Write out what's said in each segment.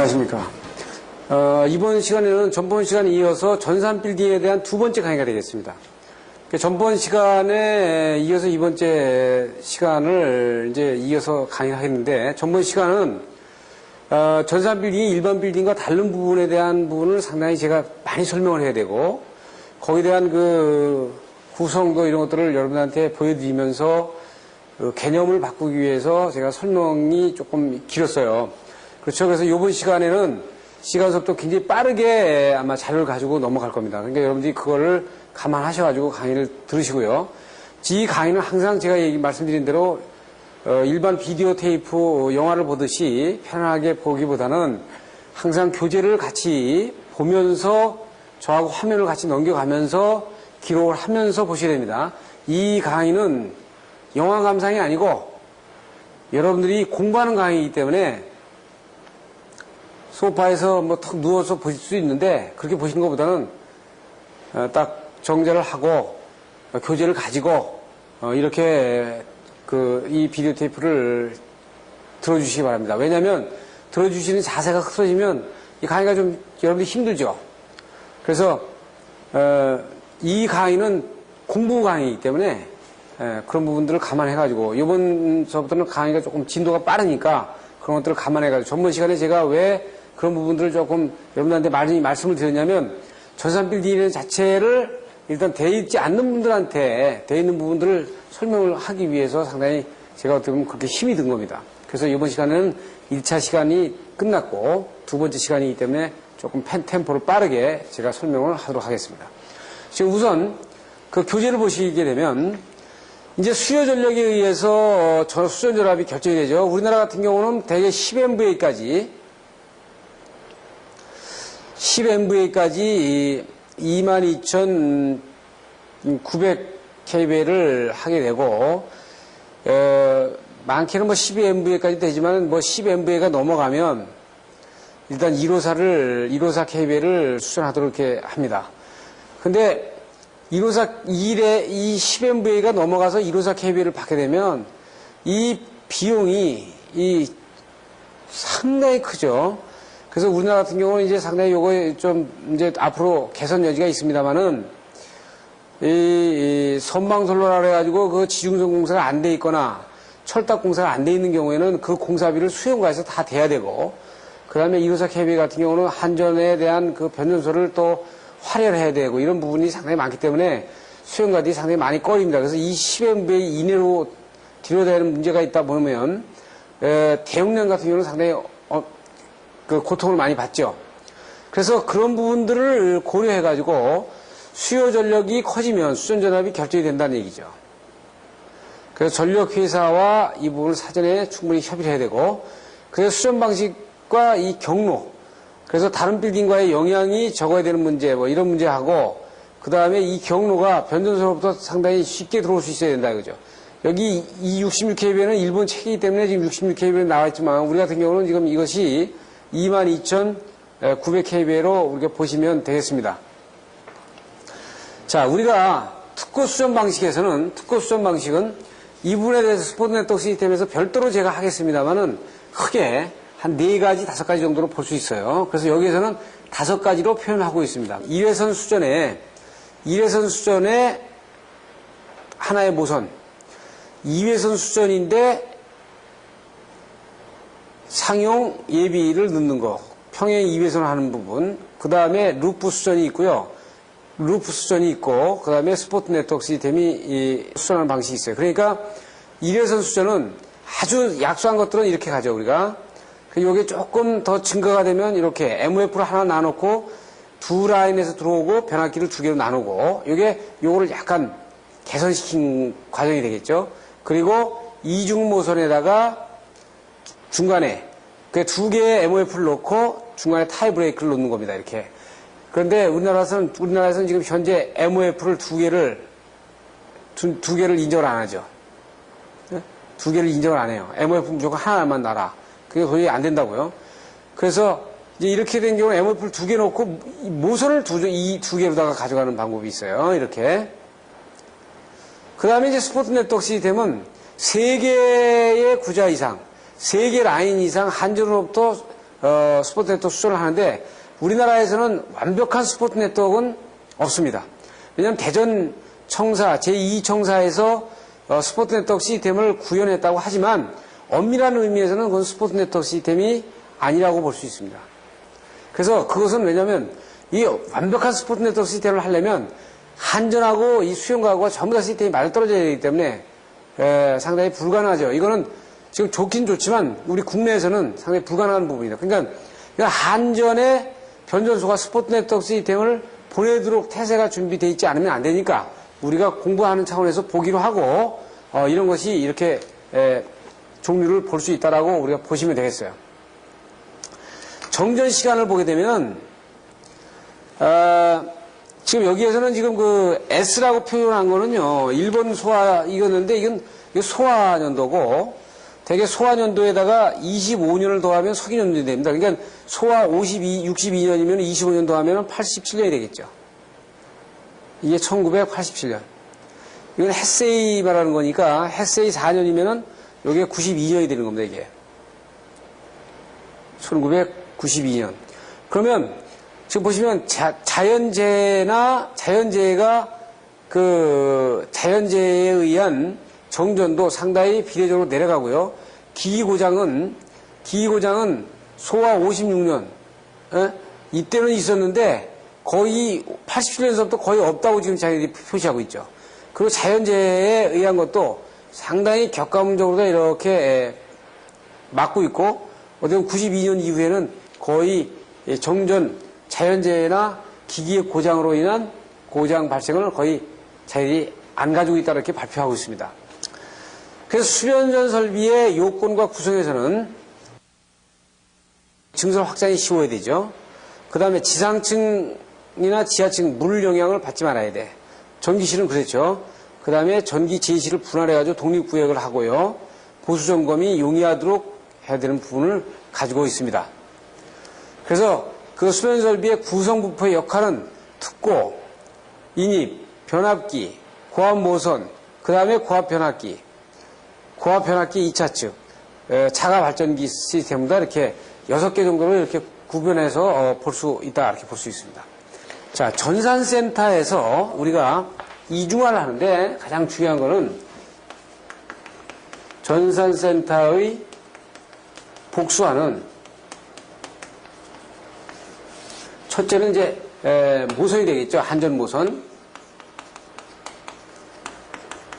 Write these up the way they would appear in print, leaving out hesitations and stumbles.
안녕하십니까. 이번 시간에는 전번 시간에 이어서 전산 빌딩에 대한 두 번째 강의가 되겠습니다. 전번 시간에 이어서 이번째 시간을 이제 이어서 강의를 하겠는데, 전번 시간은 전산 빌딩이 일반 빌딩과 다른 부분에 대한 부분을 상당히 제가 많이 설명을 해야 되고, 거기에 대한 그 구성도 이런 것들을 여러분한테 보여드리면서 개념을 바꾸기 위해서 제가 설명이 조금 길었어요. 그렇죠. 그래서 이번 시간에는 시간 속도 굉장히 빠르게 아마 자료를 가지고 넘어갈 겁니다. 그러니까 여러분들이 그거를 감안하셔가지고 강의를 들으시고요. 이 강의는 항상 제가 말씀드린 대로 일반 비디오 테이프 영화를 보듯이 편안하게 보기보다는 항상 교재를 같이 보면서 저하고 화면을 같이 넘겨가면서 기록을 하면서 보셔야 됩니다. 이 강의는 영화 감상이 아니고 여러분들이 공부하는 강의이기 때문에 소파에서 뭐 턱 누워서 보실 수 있는데, 그렇게 보시는 것보다는 딱 정자를 하고 교재를 가지고 이렇게 이 비디오 테이프를 들어주시기 바랍니다. 왜냐하면 들어주시는 자세가 흐트러지면 이 강의가 좀 여러분들이 힘들죠. 그래서 이 강의는 공부 강의이기 때문에 그런 부분들을 감안해가지고, 이번서부터는 강의가 조금 진도가 빠르니까 그런 것들을 감안해가지고, 전번 시간에 제가 왜 그런 부분들을 조금 여러분들한테 많이 말씀을 드렸냐면, 전산 빌딩 자체를 일단 돼 있지 않는 분들한테 돼 있는 부분들을 설명을 하기 위해서 상당히 제가 어떻게 보면 그렇게 힘이 든 겁니다. 그래서 이번 시간에는 1차 시간이 끝났고 두 번째 시간이기 때문에 조금 템포를 빠르게 제가 설명을 하도록 하겠습니다. 지금 우선 그 교재를 보시게 되면, 이제 수요 전력에 의해서 수전 결합이 결정이 되죠. 우리나라 같은 경우는 대개 10MVA까지 22,900kV를 하게 되고, 많게는 뭐 12MVA까지 되지만 뭐 10MVA가 넘어가면 일단 154 kV를 수전하도록 이렇게 합니다. 근데 1일에 이 10MVA가 넘어가서 154 kV를 받게 되면 이 비용이 상당히 크죠. 그래서 우리나라 같은 경우는 이제 상당히 요거 좀 이제 앞으로 개선 여지가 있습니다만은, 이 선방선로라 그래가지고 그 지중선 공사가 안 돼 있거나 철탑 공사가 안 돼 있는 경우에는 그 공사비를 수용가에서 다 대야 되고, 그 다음에 154 kV 같은 경우는 한전에 대한 그 변전소를 또 활용해야 되고, 이런 부분이 상당히 많기 때문에 수용가들이 상당히 많이 꺼립니다. 그래서 이 10MVA 이내로 들여다니는 문제가 있다 보면 대용량 같은 경우는 상당히 그 고통을 많이 받죠. 그래서 그런 부분들을 고려해가지고 수요 전력이 커지면 수전 전압이 결정이 된다는 얘기죠. 그래서 전력회사와 이 부분을 사전에 충분히 협의를 해야 되고, 그래서 수전 방식과 이 경로, 그래서 다른 빌딩과의 영향이 적어야 되는 문제, 뭐 이런 문제하고, 그 다음에 이 경로가 변전소로부터 상당히 쉽게 들어올 수 있어야 된다 이거죠. 여기 이 66kV는 일본 책이기 때문에 지금 66kV는 나와 있지만, 우리 같은 경우는 지금 이것이 22,900kV로 우리가 보시면 되겠습니다. 자, 우리가 특고 수전 방식은 이 부분에 대해서 스포트 네트워크 시스템에서 별도로 제가 하겠습니다만은 크게 한 4가지, 5가지 정도로 볼 수 있어요. 그래서 여기에서는 5가지로 표현하고 있습니다. 1회선 수전에 하나의 모선, 2회선 수전인데 상용 예비를 넣는 거, 평행 2회선 하는 부분, 그 다음에 루프 수전이 있고요. 루프 수전이 있고, 그 다음에 스포트 네트워크 시스템이 수전하는 방식이 있어요. 그러니까 1회선 수전은 아주 약소한 것들은 이렇게 가죠, 우리가. 이게 조금 더 증가가 되면 이렇게 MOF를 하나 나눠놓고 두 라인에서 들어오고 변압기를 2개로 나누고, 요거를 약간 개선시킨 과정이 되겠죠. 그리고 이중 모선에다가 중간에 그 2개의 MOF를 넣고 중간에 타이 브레이크를 놓는 겁니다. 이렇게. 그런데 우리나라에서는 지금 현재 MOF를 2개를 인정을 안 하죠. 2개를 인정을 안 해요. MOF 무조건 하나만 놔라. 그게 도저히 안 된다고요. 그래서 이제 이렇게 된 경우는 MOF를 2개 놓고 모선을 이 2개로다가 가져가는 방법이 있어요. 이렇게. 그 다음에 이제 스포트 네트워크 시스템은 3개의 구자 이상, 3개 라인 이상 한전으로부터 스포트 네트워크 수준을 하는데 우리나라에서는 완벽한 스포트 네트워크는 없습니다. 왜냐하면 대전 청사, 제2청사에서 스포트 네트워크 시스템을 구현했다고 하지만 엄밀한 의미에서는 그건 스포트 네트워크 시스템이 아니라고 볼 수 있습니다. 그래서 그것은 왜냐하면 이 완벽한 스포트 네트워크 시스템을 하려면 한전하고 이 수영과학과 전부 다 시스템이 맞아떨어져야 되기 때문에 상당히 불가능하죠. 이거는 지금 좋긴 좋지만 우리 국내에서는 상당히 불가능한 부분이다. 그러니까 한전의 변전소가 스포트 네트워크 시스템을 보내도록 태세가 준비되어 있지 않으면 안 되니까 우리가 공부하는 차원에서 보기로 하고 이런 것이 이렇게 종류를 볼 수 있다라고 우리가 보시면 되겠어요. 정전 시간을 보게 되면 지금 여기에서는 지금 그 S라고 표현한 거는요, 일본 소화 이거였는데 이건 소화년도고 대개 소화년도에다가 25년을 더하면 석인년도이 됩니다. 그러니까 소화 62년이면 25년 더하면 87년이 되겠죠. 이게 1987년. 이건 햇세이 말하는 거니까 햇세이 4년이면은 이게 92년이 되는 겁니다, 이게. 1992년. 그러면 지금 보시면 자연재해가 그 자연재해에 의한 정전도 상당히 비례적으로 내려가고요. 기기고장은 소화 56년 이때는 있었는데 거의 87년서부터 거의 없다고 지금 자기들이 표시하고 있죠. 그리고 자연재해에 의한 것도 상당히 격감적으로 이렇게 막고 있고 어쩌면 92년 이후에는 거의 정전 자연재해나 기기의 고장으로 인한 고장 발생을 거의 자기들이 안 가지고 있다 이렇게 발표하고 있습니다. 그래서 수변전 설비의 요건과 구성에서는 증설 확장이 쉬워야 되죠. 그 다음에 지상층이나 지하층 물 영향을 받지 말아야 돼. 전기실은 그랬죠. 그 다음에 전기 제시를 분할해가지고 독립구역을 하고요. 보수점검이 용이하도록 해야 되는 부분을 가지고 있습니다. 그래서 그 수변설비의 구성부포의 역할은 특고, 인입, 변압기, 고압모선, 그 다음에 고압변압기 2차측, 자가발전기 시스템보다 이렇게 6개 정도로 이렇게 구분해서 볼 수 있다, 이렇게 볼 수 있습니다. 자, 전산센터에서 우리가 이중화를 하는데 가장 중요한 거는 전산센터의 복수화는 첫째는 이제 모선이 되겠죠. 한전 모선.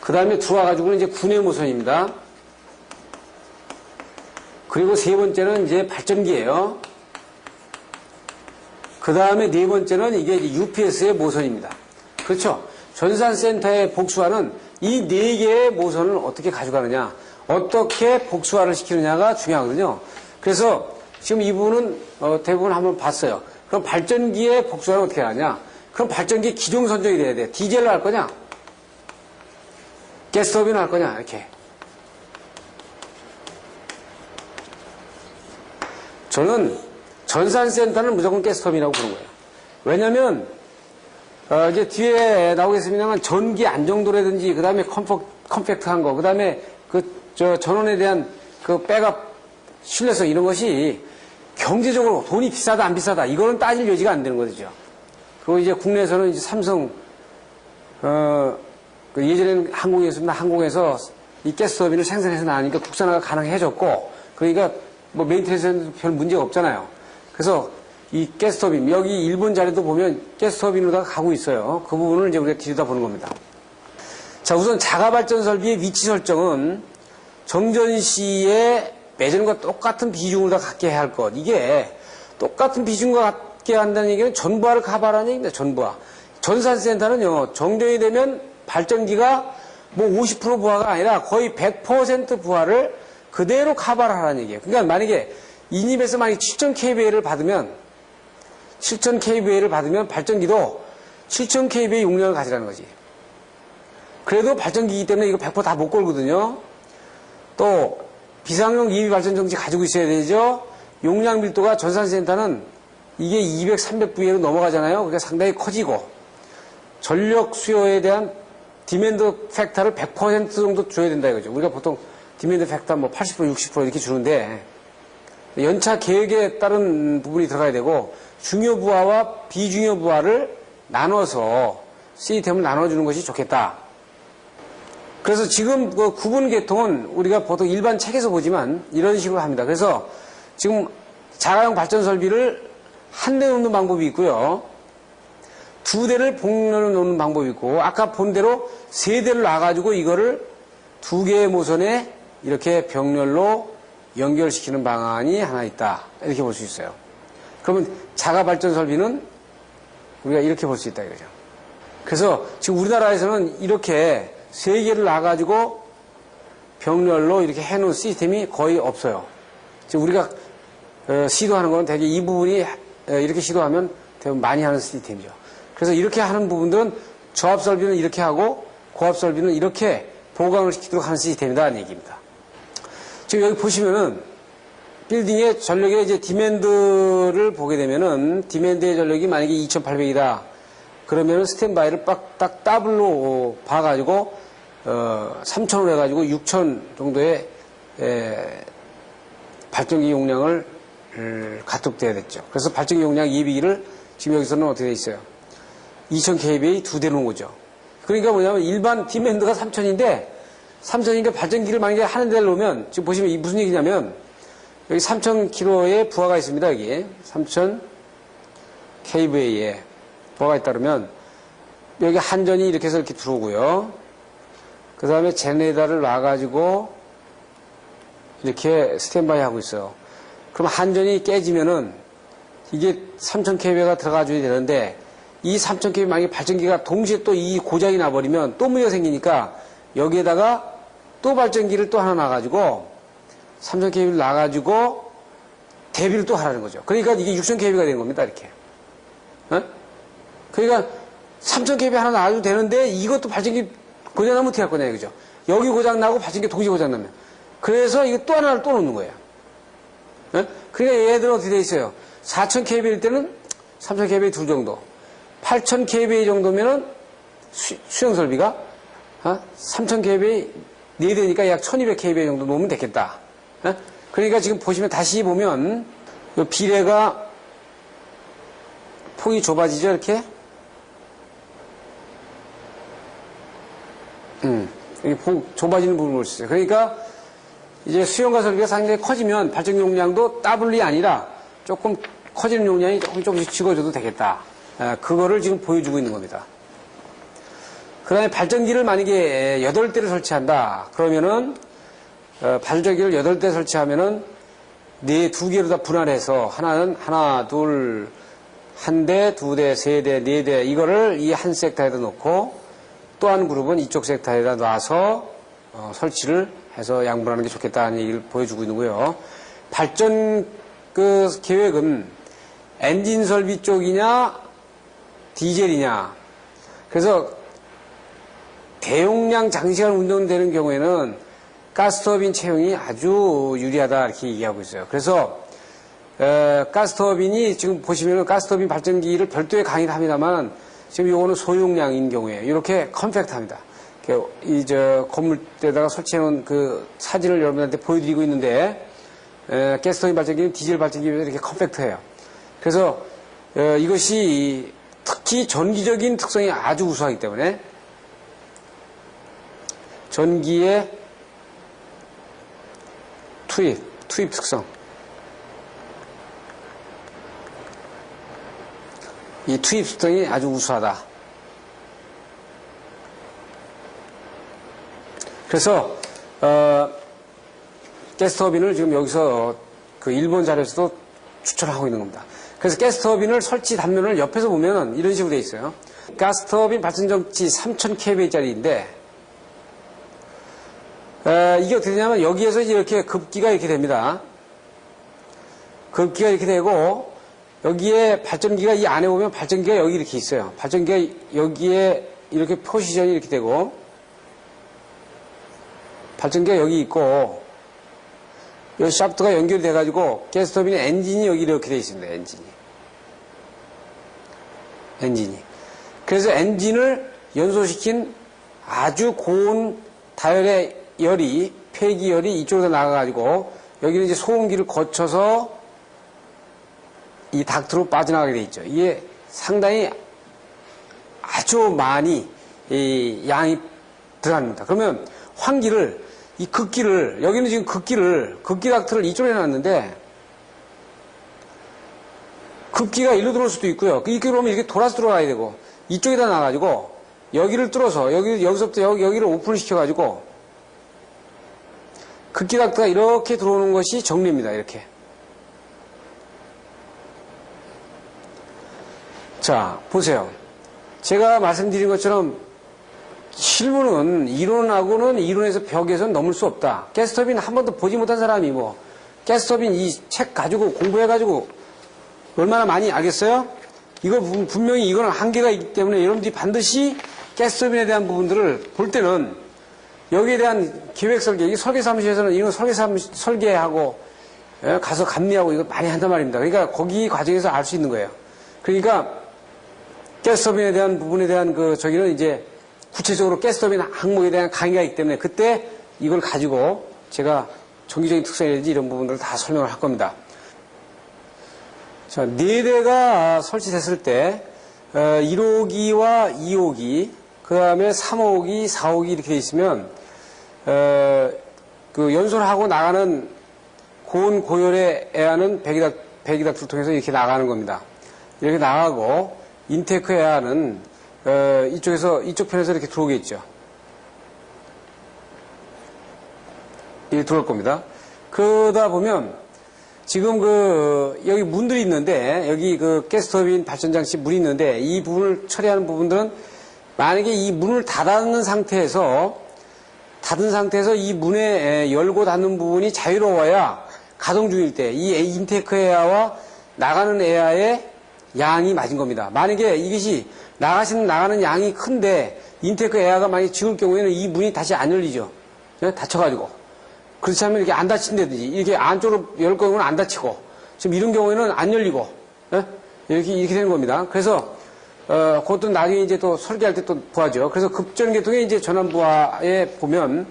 그 다음에 들어와가지고는 이제 군의 모선입니다. 그리고 세 번째는 이제 발전기예요. 그 다음에 네 번째는 이게 이제 UPS의 모선입니다. 그렇죠. 전산센터의 복수화는 이 네 개의 모선을 어떻게 가져가느냐, 어떻게 복수화를 시키느냐가 중요하거든요. 그래서 지금 이 부분은 대부분 한번 봤어요. 그럼 발전기의 복수화는 어떻게 하냐? 그럼 발전기 기종 선정이 돼야 돼. 디젤로 할 거냐? 가스터빈을 할 거냐? 이렇게. 저는 전산센터는 무조건 가스터빈이라고 부르는 거예요. 왜냐면 이제 뒤에 나오겠습니다만 전기 안정도라든지 그 다음에 컴팩트한 거, 그 다음에 전원에 대한 그 백업 신뢰성 이런 것이 경제적으로 돈이 비싸다 안 비싸다 이거는 따질 여지가 안 되는 거죠. 그리고 이제 국내에서는 이제 삼성 예전에는 항공이었습니다. 항공에서 이 가스터빈을 생산해서 나가니까 국산화가 가능해졌고 그러니까 뭐 메인테너ન્스에는 별 문제가 없잖아요. 그래서 이 가스터빈 여기 일본 자료도 보면 가스터빈으로다가 가고 있어요. 그 부분을 이제 우리가 들여다보는 겁니다. 자, 우선 자가발전 설비의 위치 설정은 정전 시에 예전과 똑같은 비중을 다 갖게 해야 할 것. 이게 똑같은 비중과 갖게 한다는 얘기는 전부하를 커버하라는 얘기입니다. 전부하. 전산센터는요, 정전이 되면 발전기가 뭐 50% 부하가 아니라 거의 100% 부하를 그대로 커버를 하라는 얘기예요. 그러니까 만약에 인입에서 만약에 7000kVA를 받으면 7000kVA를 받으면 발전기도 7000kVA 용량을 가지라는 거지. 그래도 발전기이기 때문에 이거 100% 다 못 걸거든요. 또 비상용 예비 발전 정지 가지고 있어야 되죠. 용량 밀도가 전산센터는 이게 200, 300VA로 넘어가잖아요. 그러니까 상당히 커지고 전력 수요에 대한 디맨드 팩터를 100% 정도 줘야 된다 이거죠. 우리가 보통 디맨드 팩터 뭐 80%, 60% 이렇게 주는데 연차 계획에 따른 부분이 들어가야 되고 중요 부하와 비중요 부하를 나눠서 시스템을 나눠주는 것이 좋겠다. 그래서 지금 그 구분 계통은 우리가 보통 일반 책에서 보지만 이런 식으로 합니다. 그래서 지금 자가용 발전 설비를 한 대 놓는 방법이 있고요. 두 대를 복로를 놓는 방법이 있고 아까 본 대로 세 대를 놔가지고 이거를 두 개의 모선에 이렇게 병렬로 연결시키는 방안이 하나 있다. 이렇게 볼 수 있어요. 그러면 자가 발전 설비는 우리가 이렇게 볼 수 있다 이거죠. 그래서 지금 우리나라에서는 이렇게 세 개를 놔가지고 병렬로 이렇게 해놓은 시스템이 거의 없어요. 지금 우리가 시도하는 건 대개 이 부분이 이렇게 시도하면 대부분 많이 하는 시스템이죠. 그래서 이렇게 하는 부분들은 저압 설비는 이렇게 하고 고압 설비는 이렇게 보강을 시키도록 하는 시스템이다는 얘기입니다. 지금 여기 보시면은 빌딩의 전력의 이제 디맨드를 보게 되면은 디맨드의 전력이 만약에 2,800이다. 그러면은 스탠바이를 딱 더블로 봐가지고 3,000으로 해가지고 6,000 정도의 발전기 용량을 가속돼야 됐죠. 그래서 발전기 용량 예비기를 지금 여기서는 어떻게 돼 있어요? 2,000kVA 두 대 놓은 거죠. 그러니까 뭐냐면 일반 디맨드가 3,000인데 3,000인데 발전기를 만약에 하는 데를 놓으면 지금 보시면 이 무슨 얘기냐면 여기 3,000kV의 부하가 있습니다. 여기 3,000kVA에 부하가 있다 그러면 여기 한전이 이렇게 해서 이렇게 들어오고요. 그 다음에 제네레이터를 놔가지고 이렇게 스탠바이 하고 있어요. 그럼 한전이 깨지면은 이게 3,000kV가 들어가줘야 되는데 이 3,000kV 만약에 발전기가 동시에 또 이 고장이 나버리면 또 문제가 생기니까 여기에다가 또 발전기를 또 하나 놔가지고 3,000kV를 놔가지고 대비를 또 하라는 거죠. 그러니까 이게 6,000kV가 되는 겁니다. 이렇게. 어? 그러니까 3,000kV 하나 놔도 되는데 이것도 발전기 고장나면 어떻게 할 거냐 이거죠. 여기 고장나고 발전기 동시에 고장나면. 그래서 이거 또 하나를 또 놓는 거예요. 어? 그러니까 얘들은 어떻게 돼 있어요? 4,000kV일 때는 3,000kV 둘 정도. 8,000kV 정도면은 수용 설비가 3,000kV 4대니까 약 1,200kV 정도 놓으면 되겠다. 그러니까 지금 보시면 다시 보면 이 비례가 폭이 좁아지죠 이렇게. 이게 폭 좁아지는 부분을 볼 수 있어요. 그러니까 이제 수용과 설비가 상당히 커지면 발전 용량도 더블이 아니라 조금 커지는 용량이 조금씩 적어져도 되겠다. 그거를 지금 보여주고 있는 겁니다. 그 다음에 발전기를 만약에 8대를 설치한다. 그러면은, 발전기를 8대 설치하면은, 두 개로 다 분할해서, 하나는 하나, 둘, 한 대, 두 대, 세 대, 네 대, 이거를 이 한 섹터에다 놓고, 또 한 그룹은 이쪽 섹터에다 놔서, 설치를 해서 양분하는 게 좋겠다는 얘기를 보여주고 있는 거예요. 발전 계획은 엔진 설비 쪽이냐, 디젤이냐. 그래서 대용량 장시간 운전되는 경우에는 가스터빈 채용이 아주 유리하다 이렇게 얘기하고 있어요. 그래서 가스터빈이 지금 보시면 가스터빈 발전기를 별도의 강의를 합니다만 지금 이거는 소용량인 경우에 이렇게 컴팩트합니다. 이 건물대다가 설치해놓은 그 사진을 여러분한테 보여드리고 있는데 가스터빈 발전기는 디젤 발전기에 비해서 이렇게 컴팩트해요. 그래서 이것이 특히 전기적인 특성이 아주 우수하기 때문에 전기의 투입 특성. 이 투입 특성이 아주 우수하다. 그래서, 가스터빈을 지금 여기서 그 일본 자료에서도 추천하고 있는 겁니다. 그래서 가스터빈을 설치 단면을 옆에서 보면 이런 식으로 되어 있어요. 가스터빈 발전정지 3,000kV짜리인데, 이게 어떻게 되냐면 여기에서 이렇게 급기가 이렇게 됩니다. 급기가 이렇게 되고 여기에 발전기가 이 안에 보면 발전기가 여기 이렇게 있어요. 발전기가 여기에 이렇게 포지션이 이렇게 되고 발전기가 여기 있고 이 샤프트가 연결이 돼가지고 가스터빈의 엔진이 여기 이렇게 돼 있습니다. 엔진이. 그래서 엔진을 연소시킨 아주 고온 다열의 열이, 폐기열이 이쪽으로 나가가지고 여기는 이제 소음기를 거쳐서 이 닥트로 빠져나가게 돼 있죠. 이게 상당히 아주 많이 이 양이 들어갑니다. 그러면 환기를, 이 극기를, 여기는 지금 극기 닥트를 이쪽에 해놨는데, 급기가 일로 들어올 수도 있고요. 이렇게 오면 이렇게 돌아서 들어가야 되고, 이쪽에다 놔가지고, 여기를 뚫어서, 여기서부터 여기를 오픈을 시켜가지고, 급기 닥트가 이렇게 들어오는 것이 정리입니다. 이렇게. 자, 보세요. 제가 말씀드린 것처럼, 실무는 이론하고는 이론에서 벽에서는 넘을 수 없다. 가스터빈 한 번도 보지 못한 사람이 뭐, 가스터빈 이 책 가지고 공부해가지고, 얼마나 많이 알겠어요? 이거 분명히 이거는 한계가 있기 때문에 여러분들이 반드시 가스터빈에 대한 부분들을 볼 때는 여기에 대한 기획 설계, 이게 설계 사무실에서는 이런 설계하고 가서 감리하고 이거 많이 한단 말입니다. 그러니까 거기 과정에서 알 수 있는 거예요. 그러니까 가스터빈에 대한 부분에 대한 저기는 이제 구체적으로 가스터빈 항목에 대한 강의가 있기 때문에 그때 이걸 가지고 제가 전기적인 특성이라든지 이런 부분들을 다 설명을 할 겁니다. 자, 4대가 설치됐을 때 1호기와 2호기, 그 다음에 3호기, 4호기 이렇게 돼 있으면 그 연소하고 나가는 고온 고열의 에어는 배기닥트를 통해서 이렇게 나가는 겁니다. 이렇게 나가고 인테이크 에어는 이쪽 편에서 이렇게 들어오겠죠. 이렇게 들어올 겁니다. 그러다 보면 지금 여기 문들이 있는데, 여기 가스터빈 발전장치 문이 있는데, 이 부분을 처리하는 부분들은 만약에 이 문을 닫은 상태에서 이 문에 열고 닫는 부분이 자유로워야 가동 중일 때 이 인테이크 에어와 나가는 에어의 양이 맞은 겁니다. 만약에 이것이 나가는 양이 큰데 인테이크 에어가 만약에 적을 경우에는 이 문이 다시 안 열리죠. 닫혀가지고. 그렇지 않으면 이렇게 안 닫힌다든지, 이렇게 안쪽으로 열 경우는 안 닫히고, 지금 이런 경우에는 안 열리고, 이렇게 되는 겁니다. 그래서, 그것도 나중에 이제 또 설계할 때 또 보아죠. 그래서 급전계통의 이제 전환부하에 보면,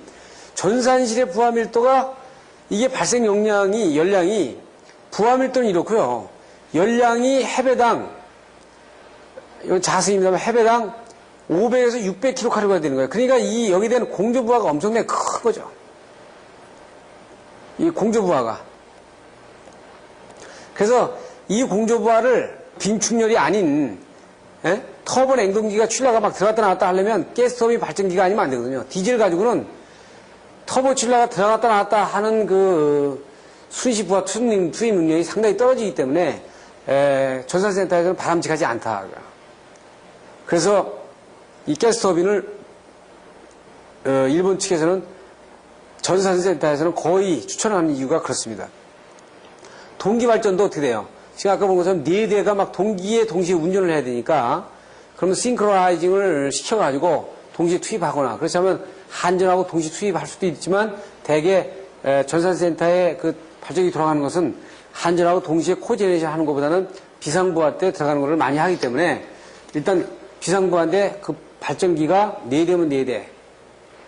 전산실의 부하 밀도가, 이게 발생 열량이, 부하 밀도는 이렇고요. 열량이 해배당, 이건 자승입니다만 해배당 500에서 600kcal가 되는 거예요. 그러니까 여기에 대한 공조부하가 엄청나게 큰 거죠. 이 공조부하가. 그래서 이 공조부하를 빈충렬이 아닌 터보 냉동기가 출라가 막 들어갔다 나왔다 하려면 가스터빈 발전기가 아니면 안 되거든요. 디젤 가지고는 터보 출라가 들어갔다 나왔다 하는 순시부하 투입 능력이 상당히 떨어지기 때문에 전산센터에서는 바람직하지 않다. 그래서 이 가스터빈을 일본 측에서는 전산센터에서는 거의 추천하는 이유가 그렇습니다. 동기발전도 어떻게 돼요? 지금 아까 본 것처럼 4대가 막 동시에 운전을 해야 되니까 그러면 싱크로나이징을 시켜가지고 동시에 투입하거나 그렇지 않으면 한전하고 동시 투입할 수도 있지만 대개 전산센터에 발전기 돌아가는 것은 한전하고 동시에 코제네이션 하는 것보다는 비상부하 때 들어가는 것을 많이 하기 때문에 일단 비상부하인데 발전기가 4대면 4대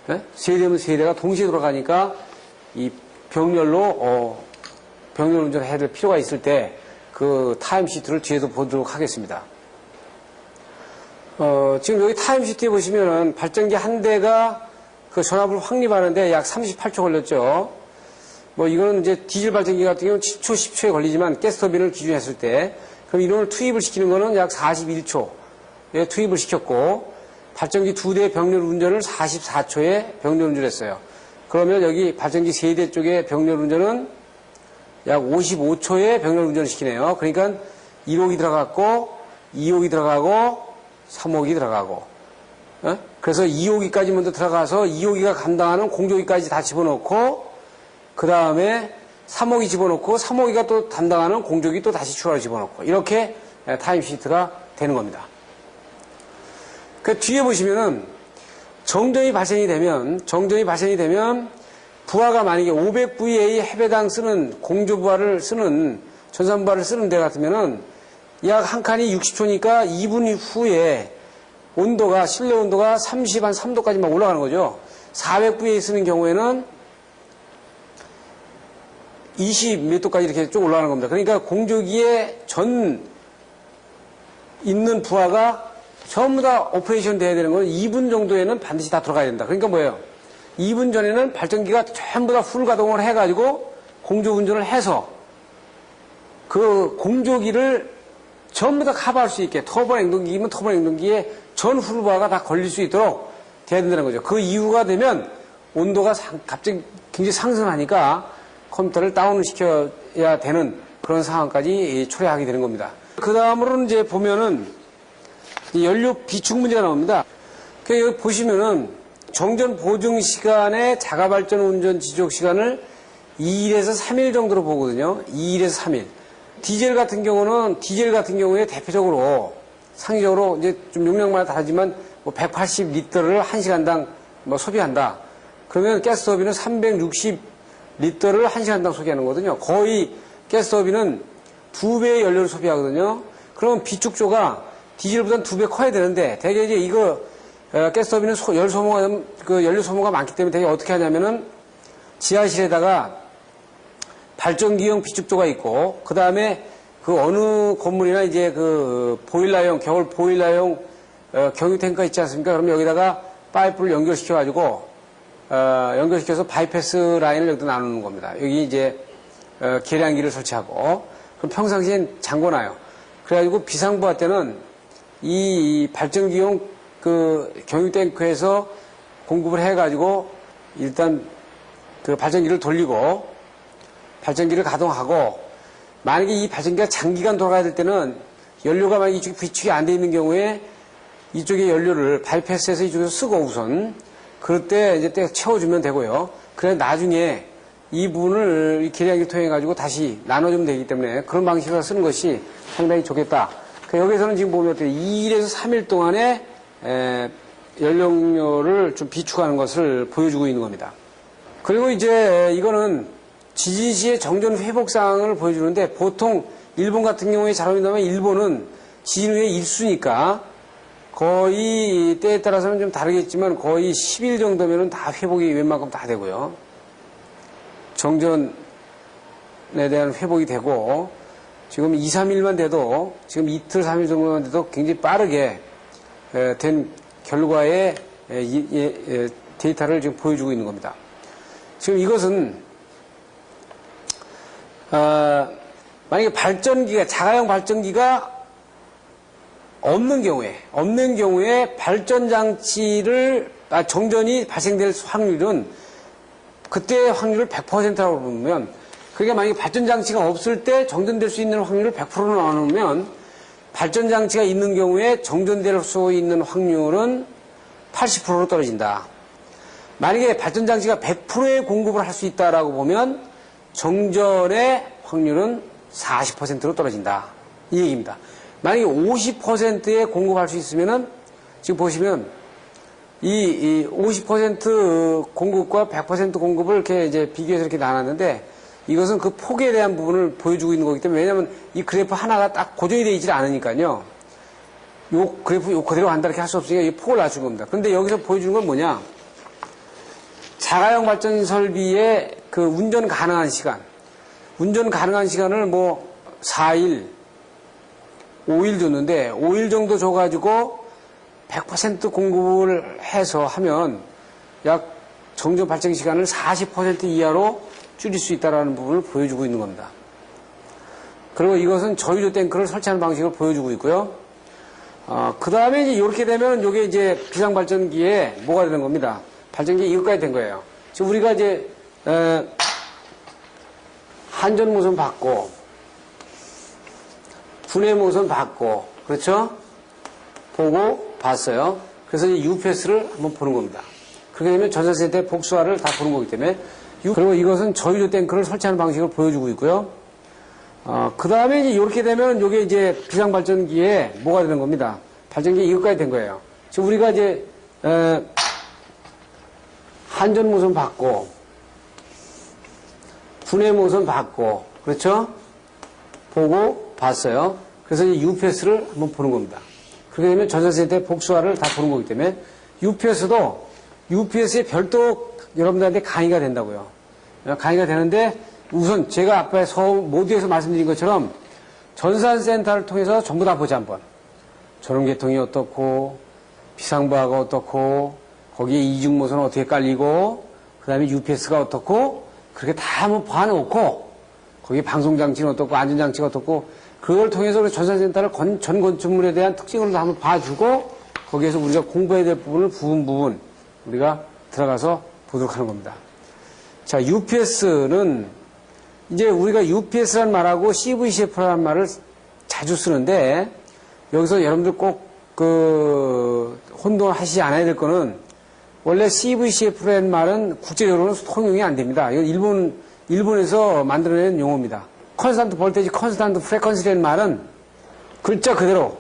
3대면 3대가 동시에 돌아가니까 이 병렬 운전을 해야 될 필요가 있을 때 타임시트를 뒤에도 보도록 하겠습니다. 지금 여기 타임시트에 보시면은 발전기 한 대가 전압을 확립하는데 약 38초 걸렸죠. 이거는 이제 디젤 발전기 같은 경우는 7초, 10초에 걸리지만 가스터빈을 기준했을 때 그럼 이론을 투입을 시키는 거는 약 41초에 투입을 시켰고 발전기 2대 병렬 운전을 44초에 병렬 운전을 했어요. 그러면 여기 발전기 3대 쪽의 병렬 운전은 약 55초에 병렬 운전을 시키네요. 그러니까 1호기 들어갔고 2호기 들어가고 3호기 들어가고 그래서 2호기까지 먼저 들어가서 2호기가 감당하는 공조기까지 다 집어넣고 그 다음에 3호기 집어넣고 3호기가 또 담당하는 공조기 또 다시 추가로 집어넣고 이렇게 타임시트가 되는 겁니다. 그 뒤에 보시면은 정전이 발생이 되면 부하가 만약에 500VA 해배당 쓰는 공조부하를 쓰는 전산부하를 쓰는 데 같으면은 약 한 칸이 60초니까 2분 후에 실내 온도가 3도까지 막 올라가는 거죠. 400VA 쓰는 경우에는 20 몇 도까지 이렇게 쭉 올라가는 겁니다. 그러니까 공조기에 전 있는 부하가 전부 다 오퍼레이션 돼야 되는 건 2분 정도에는 반드시 다 들어가야 된다. 그러니까 뭐예요? 2분 전에는 발전기가 전부 다 풀 가동을 해가지고 공조 운전을 해서 그 공조기를 전부 다 커버할 수 있게 터보 냉동기면 터보 냉동기에 전 풀부하가 다 걸릴 수 있도록 돼야 된다는 거죠. 그 이후가 되면 온도가 갑자기 굉장히 상승하니까 컴퓨터를 다운을 시켜야 되는 그런 상황까지 초래하게 되는 겁니다. 그 다음으로는 이제 보면은 연료 비축 문제가 나옵니다. 여기 보시면은 정전 보증 시간에 자가발전 운전 지속 시간을 2일에서 3일 정도로 보거든요. 2일에서 3일. 디젤 같은 경우에 대표적으로 상위적으로 이제 좀 용량마다 다르지만 뭐 180리터를 1시간당 뭐 소비한다. 그러면 가스터빈은 360리터를 1시간당 소비하는 거거든요. 거의 가스터빈은 2배의 연료를 소비하거든요. 그러면 비축조가 디젤보다는 2배 커야 되는데 대개 이제 이거 가스터빈은 연료 소모가 많기 때문에 되게 어떻게 하냐면은 지하실에다가 발전기용 비축조가 있고 그 다음에 그 어느 건물이나 이제 그 보일러용 겨울 보일러용 경유 탱커 있지 않습니까? 그러면 여기다가 파이프를 연결시켜 가지고 연결시켜서 바이패스 라인을 여기다 나누는 겁니다. 여기 이제 계량기를 설치하고 그럼 평상시엔 잠궈놔요. 그래가지고 비상부하 때는 이 발전기용 그 경유 탱크에서 공급을 해가지고 일단 그 발전기를 돌리고 발전기를 가동하고 만약에 이 발전기가 장기간 돌아가야 될 때는 연료가 만약에 이쪽에 비축이 안 돼 있는 경우에 이쪽에 연료를 바이패스에서 이쪽에서 쓰고 우선 그럴 때 이제 채워주면 되고요. 그래 나중에 이 부분을 이 계량기를 통해 가지고 다시 나눠주면 되기 때문에 그런 방식으로 쓰는 것이 상당히 좋겠다. 여기서는 지금 보면 2일에서 3일 동안에 연료를 좀 비축하는 것을 보여주고 있는 겁니다. 그리고 이제 이거는 지진 시의 정전 회복 상황을 보여주는데 보통 일본 같은 경우에 잘 보인다면 일본은 지진 후에 일수니까 거의 때에 따라서는 좀 다르겠지만 거의 10일 정도면은 다 회복이 웬만큼 다 되고요. 정전에 대한 회복이 되고 지금 2, 3일만 돼도 지금 이틀, 3일 정도만 돼도 굉장히 빠르게 된 결과의 데이터를 지금 보여주고 있는 겁니다. 지금 이것은 만약에 발전기가 자가용 발전기가 없는 경우에 발전 장치를 정전이 발생될 확률은 그때 확률을 100%라고 보면 그러니까 만약에 발전 장치가 없을 때 정전될 수 있는 확률을 100%로 나누면 발전 장치가 있는 경우에 정전될 수 있는 확률은 80%로 떨어진다. 만약에 발전 장치가 100%의 공급을 할 수 있다라고 보면 정전의 확률은 40%로 떨어진다. 이 얘기입니다. 만약에 50%의 공급할 수 있으면은 지금 보시면 이 50% 공급과 100% 공급을 이렇게 이제 비교해서 이렇게 나눴는데 이것은 그 폭에 대한 부분을 보여주고 있는 거기 때문에 왜냐하면 이 그래프 하나가 딱 고정이 되어 있지 않으니까요. 요 그래프 요 그대로 간다 이렇게 할 수 없으니까 이 폭을 낮춘 겁니다. 그런데 여기서 보여주는 건 뭐냐? 자가용 발전 설비의 그 운전 가능한 시간을 뭐 4일, 5일 줬는데 5일 정도 줘가지고 100% 공급을 해서 하면 약 정전 발생 시간을 40% 이하로 줄일 수 있다는 부분을 보여주고 있는 겁니다. 그리고 이것은 저유조 탱크를 설치하는 방식을 보여주고 있고요. 그 다음에 이제 이렇게 되면 이게 이제 비상발전기에 뭐가 되는 겁니다. 발전기에 이것까지 된 거예요. 지금 우리가 이제 한전 모선 받고 분해 모선 받고 그렇죠? 보고 봤어요. 그래서 이 UPS를 한번 보는 겁니다. 그렇게 되면 전자세대 복수화를 다 보는 거기 때문에 그리고 이것은 저유조 탱크를 설치하는 방식을 보여주고 있고요. 그 다음에 이제 이렇게 되면 이게 이제 비상발전기에 뭐가 되는 겁니다. 발전기에 이것까지 된 거예요. 지금 우리가 이제 한전 모선 받고 분해 모선 받고 그렇죠? 보고 봤어요. 그래서 이 UPS를 한번 보는 겁니다. 그렇게 되면 전자세대 복수화를 다 보는 거기 때문에 UPS도 UPS에 별도 여러분들한테 강의가 된다고요. 강의가 되는데 우선 제가 앞에서 모두에서 말씀드린 것처럼 전산센터를 통해서 전부 다 보자 한번. 전원계통이 어떻고 비상부하가 어떻고 거기에 이중모선은 어떻게 깔리고 그 다음에 UPS가 어떻고 그렇게 다 한번 봐놓고 거기에 방송장치는 어떻고 안전장치가 어떻고 그걸 통해서 우리 전산센터를 전 건축물에 대한 특징을 한번 봐주고 거기에서 우리가 공부해야 될 부분을 부분 우리가 들어가서 보도록 하는 겁니다. 자, UPS는 이제 우리가 UPS라는 말하고 CVCF라는 말을 자주 쓰는데 여기서 여러분들 꼭 혼동하시지 않아야 될 거는 원래 CVCF라는 말은 국제적으로는 통용이 안 됩니다. 이건 일본에서 만들어낸 용어입니다. 컨스탄트 볼테이지, 컨스탄트 프레퀀시라는 말은 글자 그대로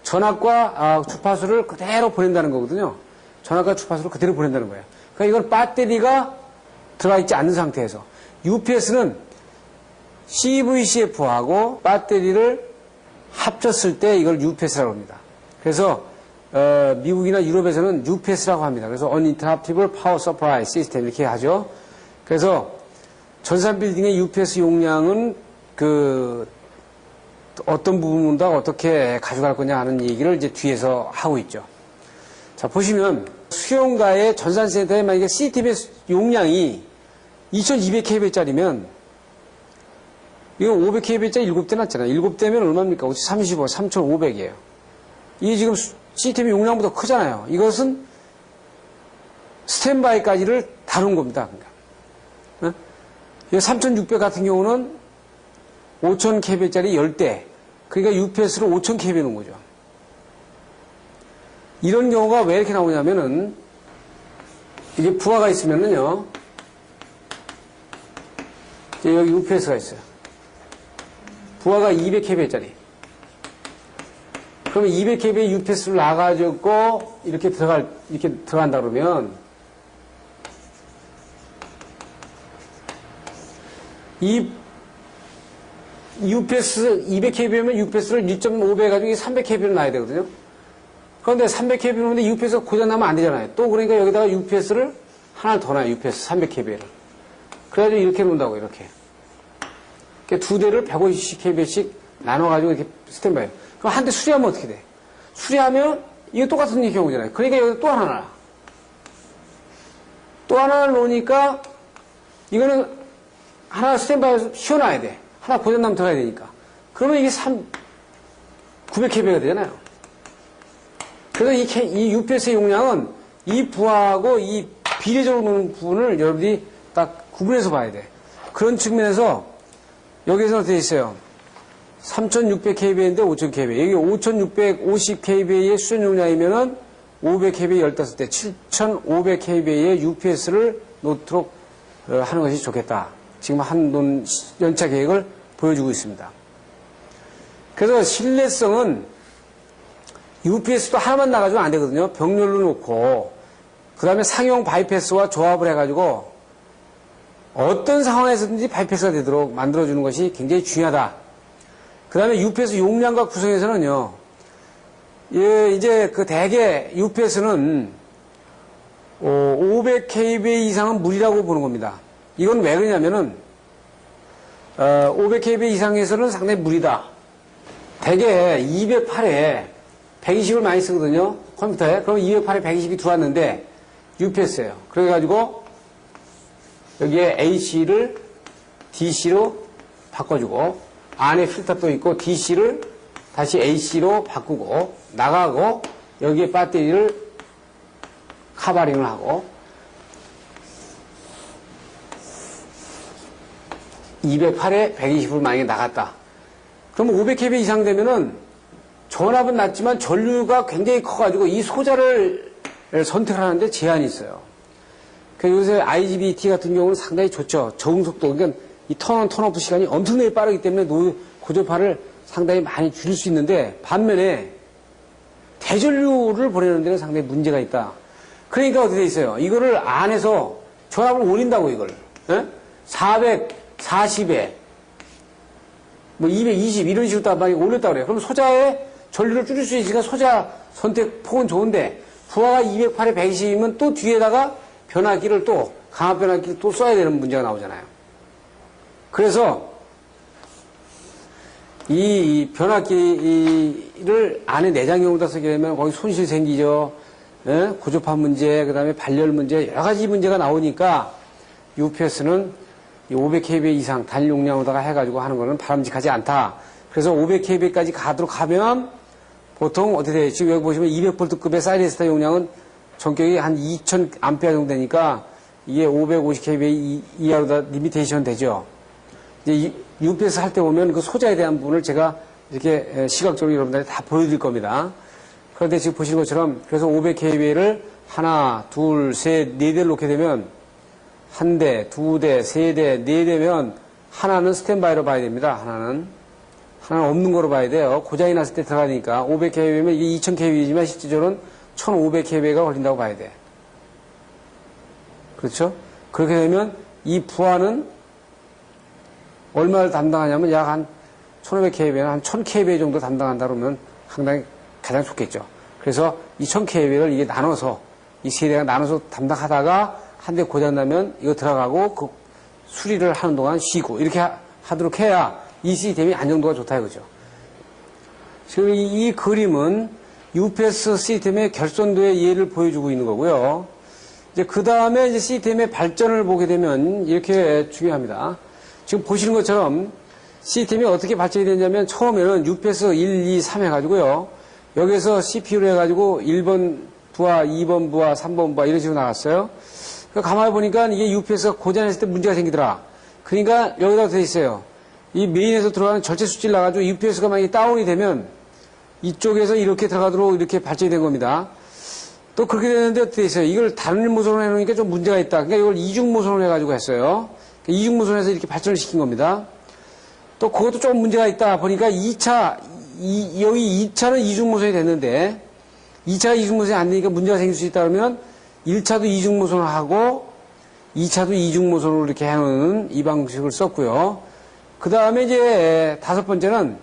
전압과 주파수를 그대로 보낸다는 거거든요. 전압과 주파수를 그대로 보낸다는 거예요. 그러니까 이건 배터리가 들어가 있지 않는 상태에서 UPS는 CVCF하고 배터리를 합쳤을 때 이걸 UPS라고 합니다. 그래서 미국이나 유럽에서는 UPS라고 합니다. 그래서 Uninterruptible Power Supply System 이렇게 하죠. 그래서 전산 빌딩의 UPS 용량은 어떤 부분보다 어떻게 가져갈 거냐 하는 얘기를 이제 뒤에서 하고 있죠. 자, 보시면 수용가의 전산센터에 만약에 CCTV 용량이 2200kb짜리면 이건 500kb짜리 7대 놨잖아요. 7대면 얼마입니까? 35, 3500이에요. 이게 지금 CCTV 용량보다 크잖아요. 이것은 스탠바이까지를 다룬 겁니다. 그러니까. 3600 같은 경우는 5000kb짜리 10대. 그러니까 UPS로 5000kb 놓은 거죠. 이런 경우가 왜 이렇게 나오냐면은 이게 부하가 있으면은요. 여기 UPS가 있어요. 부하가 200kb짜리. 그러면 200kb의 UPS를 놔가지고 이렇게 들어간다 그러면 이 UPS 200kb면 UPS를 1.5배 해가지고 300kb를 놔야 되거든요. 그런데 300kb 놓는데 UPS가 고장나면 안 되잖아요. 또 그러니까 여기다가 UPS를 하나 더 놔요. UPS 300kb를. 그래가지고 이렇게 놓는다고 이렇게. 두 대를 150kb씩 나눠가지고 이렇게 스탠바이. 그럼 한 대 수리하면 어떻게 돼? 수리하면 이거 똑같은 경우잖아요. 그러니까 여기다 또 하나 놔. 또 하나를 놓으니까 이거는 하나 스탠바이에서 쉬어놔야 돼. 하나 고장나면 들어가야 되니까. 그러면 이게 900kb가 되잖아요. 그래서 이 UPS의 용량은 이 부하하고 이 비례적으로 놓는 부분을 여러분이 딱 구분해서 봐야 돼. 그런 측면에서 여기서 어떻게 있어요? 3600kb인데 5000kb. 여기 5650kb의 수전 용량이면은 500kb 15대, 7500kb의 UPS를 놓도록 하는 것이 좋겠다. 지금 한돈 연차 계획을 보여주고 있습니다. 그래서 신뢰성은 UPS도 하나만 나가지고 안 되거든요. 병렬로 놓고 그 다음에 상용 바이패스와 조합을 해가지고 어떤 상황에서든지 바이패스가 되도록 만들어주는 것이 굉장히 중요하다. 그 다음에 UPS 용량과 구성에서는요, 이제 대개 UPS는 500kb 이상은 무리라고 보는 겁니다. 이건 왜 그러냐면은 500kb 이상에서는 상당히 무리다. 대개 208에 120을 많이 쓰거든요. 컴퓨터에. 그럼 208에 120이 들어왔는데 UPS예요. 그래가지고 여기에 AC를 DC로 바꿔주고 안에 필터도 있고 DC를 다시 AC로 바꾸고 나가고 여기에 배터리를 카바링을 하고 208에 120을 만약에 나갔다. 그러면 500kb 이상 되면은 전압은 낮지만 전류가 굉장히 커가지고 이 소자를 선택을 하는데 제한이 있어요. 요새 IGBT 같은 경우는 상당히 좋죠. 적응속도. 그러니까 이 턴온, 턴오프 시간이 엄청나게 빠르기 때문에 고전파를 상당히 많이 줄일 수 있는데 반면에 대전류를 보내는 데는 상당히 문제가 있다. 그러니까 어떻게 돼 있어요? 이거를 안에서 전압을 올린다고 이걸. 440에 뭐 220 이런 식으로 많이 올렸다 그래요. 그럼 소자의 전류를 줄일 수 있으니까 소자 선택 폭은 좋은데 부하가 208에 120이면 또 뒤에다가 변압기를 또 강압 변압기를 또 써야 되는 문제가 나오잖아요. 그래서 이 변압기를 안에 내장 경우다 쓰게 되면 거기 손실 생기죠. 예? 고주파 문제, 그 다음에 발열 문제, 여러 가지 문제가 나오니까 UPS는 500kVA 이상 단일 용량으로다가 해가지고 하는 거는 바람직하지 않다. 그래서 500kVA까지 가도록 하면 보통 어떻게 돼요? 지금 여기 보시면 200V급의 사이렌스타 용량은 전격이 한 2000A 정도 되니까 이게 550kVA 이하로 다 리미테이션 되죠. 이제 UPS 할 때 보면 그 소자에 대한 부분을 제가 이렇게 시각적으로 여러분들한테 다 보여드릴 겁니다. 그런데 지금 보시는 것처럼 그래서 500kVA를 하나, 둘, 셋, 네 대를 놓게 되면 한 대, 두 대, 세 대, 네 대면 하나는 스탠바이로 봐야 됩니다. 하나는 없는 거로 봐야 돼요. 고장이 났을 때 들어가니까 500kVA면 이게 2000kVA지만 실질적으로는 1500kVA가 걸린다고 봐야 돼. 그렇죠? 그렇게 되면 이 부하는 얼마를 담당하냐면 약 한 1500kVA나 한 1000kVA 정도 담당한다 그러면 상당히 가장 좋겠죠. 그래서 이 1000kVA를 이게 나눠서 이 세 대가 나눠서 담당하다가 한 대 고장나면 이거 들어가고 그 수리를 하는 동안 쉬고 이렇게 하도록 해야 이 시스템이 안정도가 좋다 이거죠. 지금 이 그림은 UPS 시스템의 결손도의 예를 보여주고 있는 거고요. 이제 그 다음에 이제 시스템의 발전을 보게 되면 이렇게 중요합니다. 지금 보시는 것처럼 시스템이 어떻게 발전이 됐냐면 처음에는 UPS 1, 2, 3 해가지고요. 여기서 CPU로 해가지고 1번 부하, 2번 부하, 3번 부하 이런 식으로 나갔어요. 가만히 보니까 이게 UPS가 고장났을 때 문제가 생기더라. 그러니까 여기다 돼 있어요. 이 메인에서 들어가는 절체 수치를 나가지고 UPS가 만약에 다운이 되면 이쪽에서 이렇게 들어가도록 이렇게 발전이 된 겁니다. 또 그렇게 되는데 어떻게 돼 있어요? 이걸 다른 모선으로 해놓으니까 좀 문제가 있다. 그러니까 이걸 이중 모선으로 해가지고 했어요. 이중 모선에서 이렇게 발전을 시킨 겁니다. 또 그것도 좀 문제가 있다 보니까 2차, 여기 2차는 이중 모선이 됐는데 2차가 이중 모선이 안 되니까 문제가 생길 수 있다 그러면 1차도 이중 모선을 하고 2차도 이중 모선으로 이렇게 해놓는 이 방식을 썼고요. 그 다음에 이제 다섯 번째는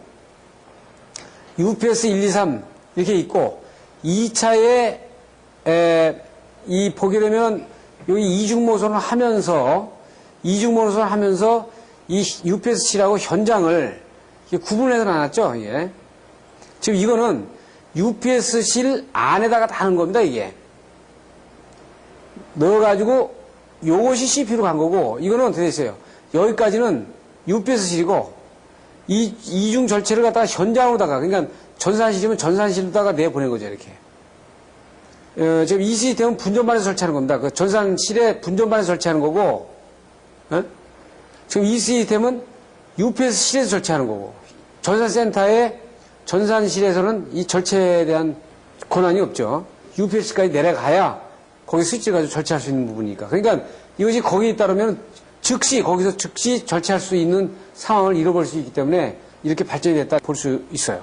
UPS 1, 2, 3 이렇게 있고 2차에 이 보게 되면 여기 이중 모선을 하면서 이 UPS-C라고 현장을 구분해서 나눴죠. 이게. 지금 이거는 UPS-C 안에다가 다 하는 겁니다. 이게. 넣어가지고 요것이 CPU로 간 거고 이거는 어떻게 됐어요? 여기까지는 UPS-C이고 이중 절체를 갖다가 현장으로다가 그러니까 전산실이면 전산실로다가 내보낸 거죠. 이렇게. 지금 이 시스템은 분전반에서 설치하는 겁니다. 그 전산실에 분전반에서 설치하는 거고 지금 이 시스템은 UPS실에서 설치하는 거고 전산센터의 전산실에서는 이 절체에 대한 권한이 없죠. UPS까지 내려가야 거기 스위치를 가지고 절체할 수 있는 부분이니까. 그러니까 이것이 거기에 따르면 거기서 즉시 절체할 수 있는 상황을 잃어버릴 수 있기 때문에 이렇게 발전이 됐다 볼 수 있어요.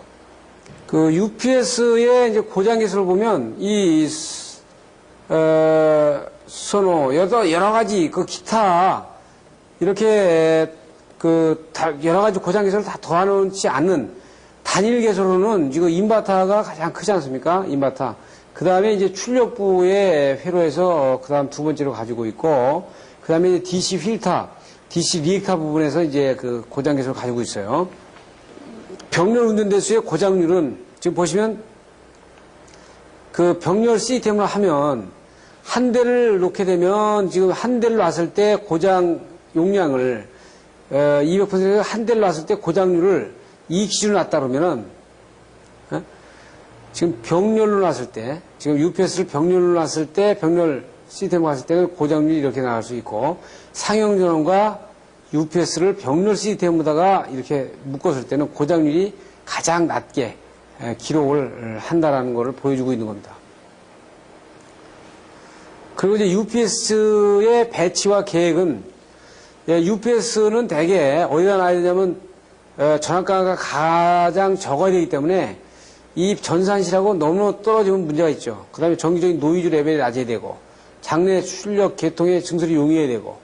그 UPS의 이제 고장 개수를 보면 선호 여러 가지 그 기타 이렇게 여러 가지 고장 개수를 다 더하지 않는 단일 개수로는 지금 인버터가 가장 크지 않습니까? 인버터. 그 다음에 이제 출력부의 회로에서 그 다음 두 번째로 가지고 있고 그 다음에 이제 DC 필터, DC 리액터 부분에서 이제 그 고장 개수를 가지고 있어요. 병렬 운전 대수의 고장률은 지금 보시면 그 병렬 시스템을 하면 한 대를 놓게 되면 지금 한 대를 놨을 때 고장 용량을 200% 한 대를 놨을 때 고장률을 이 기준으로 놨다 그러면은 지금 병렬로 놨을 때 지금 UPS를 병렬로 놨을 때 병렬 시스템으로 갔을 때는 고장률이 이렇게 나갈 수 있고 상용 전원과 UPS를 병렬 시스템으로다가 이렇게 묶었을 때는 고장률이 가장 낮게 기록을 한다라는 것을 보여주고 있는 겁니다. 그리고 이제 UPS의 배치와 계획은 UPS는 대개 어디다 놔야 되냐면 전압가가 가장 적어야 되기 때문에 이 전산실하고 너무 떨어지면 문제가 있죠. 그 다음에 정기적인 노이즈 레벨이 낮아야 되고 장내 출력 계통의 증설이 용이해야 되고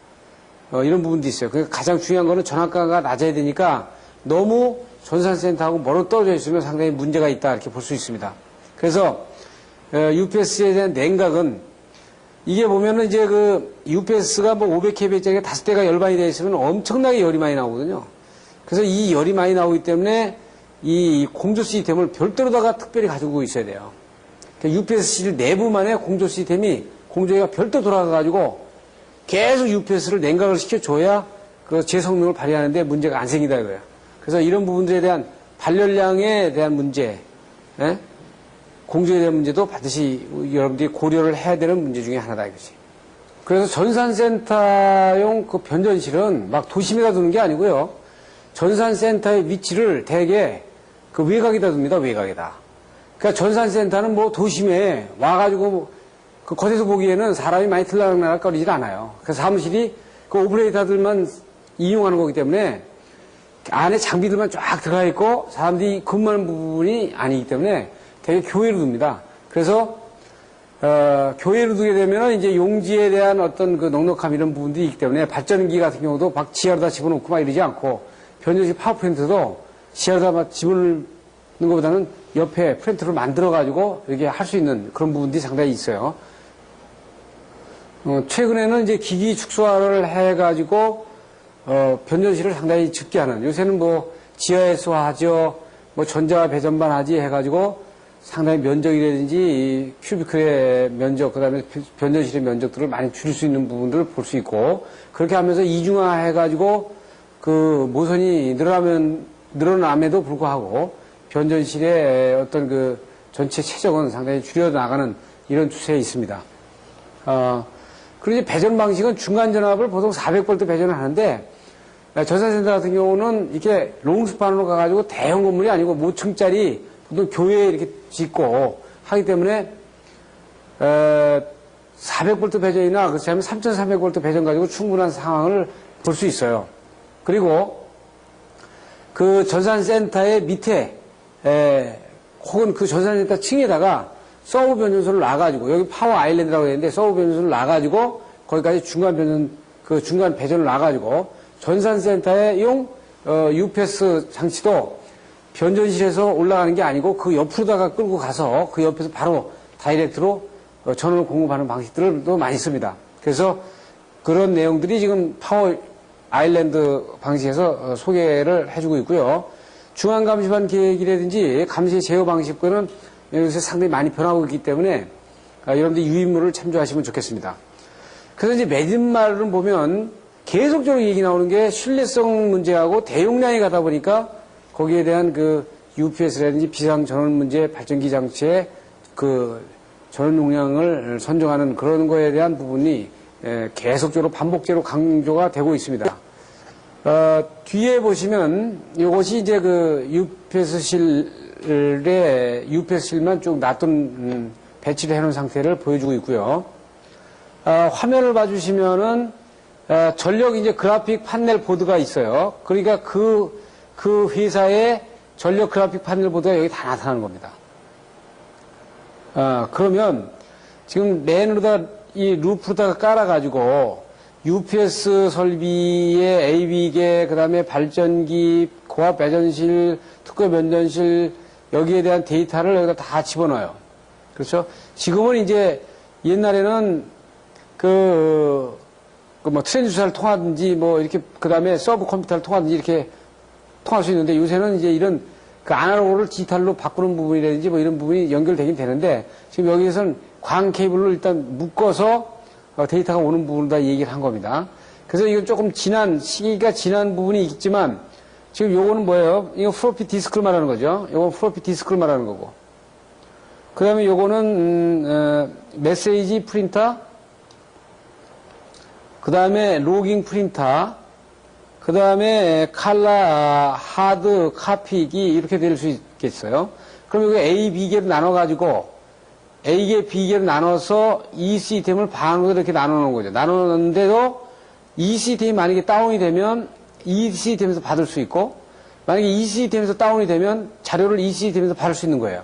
이런 부분도 있어요. 그러니까 가장 중요한 거는 전압가가 낮아야 되니까 너무 전산센터하고 멀어 떨어져 있으면 상당히 문제가 있다 이렇게 볼 수 있습니다. 그래서 UPS에 대한 냉각은 이게 보면은 이제 그 UPS가 뭐 500kV짜리 5대가 열반이 되어 있으면 엄청나게 열이 많이 나오거든요. 그래서 이 열이 많이 나오기 때문에 이 공조 시스템을 별도로다가 특별히 가지고 있어야 돼요. 그러니까 UPS실 내부만의 공조 시스템이 공조기가 별도 돌아가가지고 계속 UPS를 냉각을 시켜줘야 그 제 성능을 발휘하는데 문제가 안 생긴다 이거예요. 그래서 이런 부분들에 대한 발열량에 대한 문제, 예? 공조에 대한 문제도 반드시 여러분들이 고려를 해야 되는 문제 중에 하나다 이것이. 그래서 전산센터용 그 변전실은 막 도심에다 두는 게 아니고요. 전산센터의 위치를 대개 그 외곽에다 둡니다. 외곽에다. 그러니까 전산센터는 뭐 도심에 와가지고 그 겉에서 보기에는 사람이 많이 들락날락거리질 않아요. 그래서 사무실이 그 오퍼레이터들만 이용하는 거기 때문에 안에 장비들만 쫙 들어가 있고 사람들이 근무하는 부분이 아니기 때문에 되게 교외로 둡니다. 그래서 교외로 두게 되면 이제 용지에 대한 어떤 그 넉넉함 이런 부분들이 있기 때문에 발전기 같은 경우도 막 지하로다 집어넣고 막 이러지 않고 변전식 파워프린터도 지하로다 집어넣는 것보다는 옆에 프린터를 만들어가지고 이렇게 할 수 있는 그런 부분들이 상당히 있어요. 최근에는 이제 기기 축소화를 해가지고 변전실을 상당히 적게 하는, 요새는 뭐 지하에서 하죠, 뭐 전자 배전반 하지 해가지고 상당히 면적이라든지 이 큐비클의 면적, 그 다음에 변전실의 면적들을 많이 줄일 수 있는 부분들을 볼 수 있고, 그렇게 하면서 이중화 해가지고 그 모선이 늘어남에도 불구하고 변전실의 어떤 그 전체 체적은 상당히 줄여나가는 이런 추세에 있습니다. 그리고 이제 배전 방식은 중간 전압을 보통 400V 배전을 하는데, 전산센터 같은 경우는 이렇게 롱스판으로 가가지고 대형 건물이 아니고 모층짜리 보통 교회에 이렇게 짓고 하기 때문에 400V 배전이나 그렇지 않으면 3300V 배전 가지고 충분한 상황을 볼 수 있어요. 그리고 그 전산센터의 밑에 혹은 그 전산센터 층에다가 서브 변전소를 놔가지고, 여기 파워 아일랜드라고 했는데 서브 변전소를 놔가지고 거기까지 중간 배전을 놔가지고 전산센터의 용 UPS 장치도 변전실에서 올라가는 게 아니고 그 옆으로다가 끌고 가서 그 옆에서 바로 다이렉트로 전원을 공급하는 방식들도 많이 씁니다. 그래서 그런 내용들이 지금 파워 아일랜드 방식에서 소개를 해주고 있고요. 중앙감시반 계획이라든지 감시 제어 방식과는 요새 상당히 많이 변하고 있기 때문에 여러분들 유인물을 참조하시면 좋겠습니다. 그래서 이제 매듭말을 보면 계속적으로 얘기 나오는 게 신뢰성 문제하고 대용량이 가다 보니까 거기에 대한 그 UPS라든지 비상 전원 문제 발전기 장치의 그 전원 용량을 선정하는 그런 거에 대한 부분이 계속적으로 반복적으로 강조가 되고 있습니다. 뒤에 보시면 이것이 이제 그 UPS실만 쭉 놔둔 배치를 해놓은 상태를 보여주고 있고요. 화면을 봐주시면은 전력 이제 그래픽 판넬 보드가 있어요. 그러니까 그 회사의 전력 그래픽 판넬 보드가 여기 다 나타나는 겁니다. 그러면 지금 맨으로다 이 루프로다가 깔아가지고 UPS 설비의 AB계, 그 다음에 발전기, 고압 배전실, 특급 변전실, 여기에 대한 데이터를 여기다 다 집어넣어요. 그렇죠? 지금은 이제 옛날에는 뭐 트랜스듀서를 통하든지 뭐 이렇게 그 다음에 서브 컴퓨터를 통하든지 이렇게 통할 수 있는데, 요새는 이제 이런 그 아날로그를 디지털로 바꾸는 부분이라든지 뭐 이런 부분이 연결되긴 되는데, 지금 여기에서는 광 케이블로 일단 묶어서 데이터가 오는 부분을 다 얘기를 한 겁니다. 그래서 이건 조금 시기가 지난 부분이 있지만, 지금 요거는 뭐예요? 이거 플로피 디스크를 말하는 거죠. 요건 플로피 디스크를 말하는 거고. 그 다음에 요거는, 메시지 프린터, 그 다음에 로깅 프린터, 그 다음에 칼라, 하드, 카피기, 이렇게 될 수 있겠어요. 그럼 여기 A, B계로 나눠가지고, A계, B계로 나눠서 이 시스템을 반으로 이렇게 나눠놓은 거죠. 나눠놓는데도 이 시스템이 만약에 다운이 되면 이 시스템에서 받을 수 있고, 만약에 이 시스템에서 다운이 되면 자료를 이 시스템에서 받을 수 있는 거예요.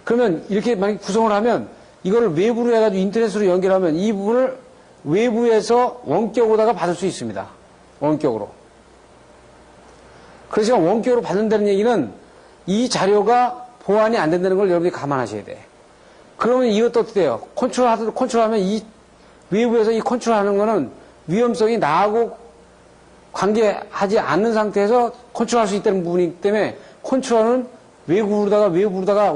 그러면 이렇게 만약에 구성을 하면 이거를 외부로 해가지고 인터넷으로 연결하면 이 부분을 외부에서 원격으로다가 받을 수 있습니다. 원격으로. 그래서 원격으로 받는다는 얘기는 이 자료가 보완이 안 된다는 걸 여러분이 감안하셔야 돼. 그러면 이것도 어떻게 돼요? 컨트롤하면 이 외부에서 이 컨트롤하는 거는 위험성이 나하고 관계하지 않는 상태에서 컨트롤할 수 있다는 부분이기 때문에 컨트롤은 외부로다가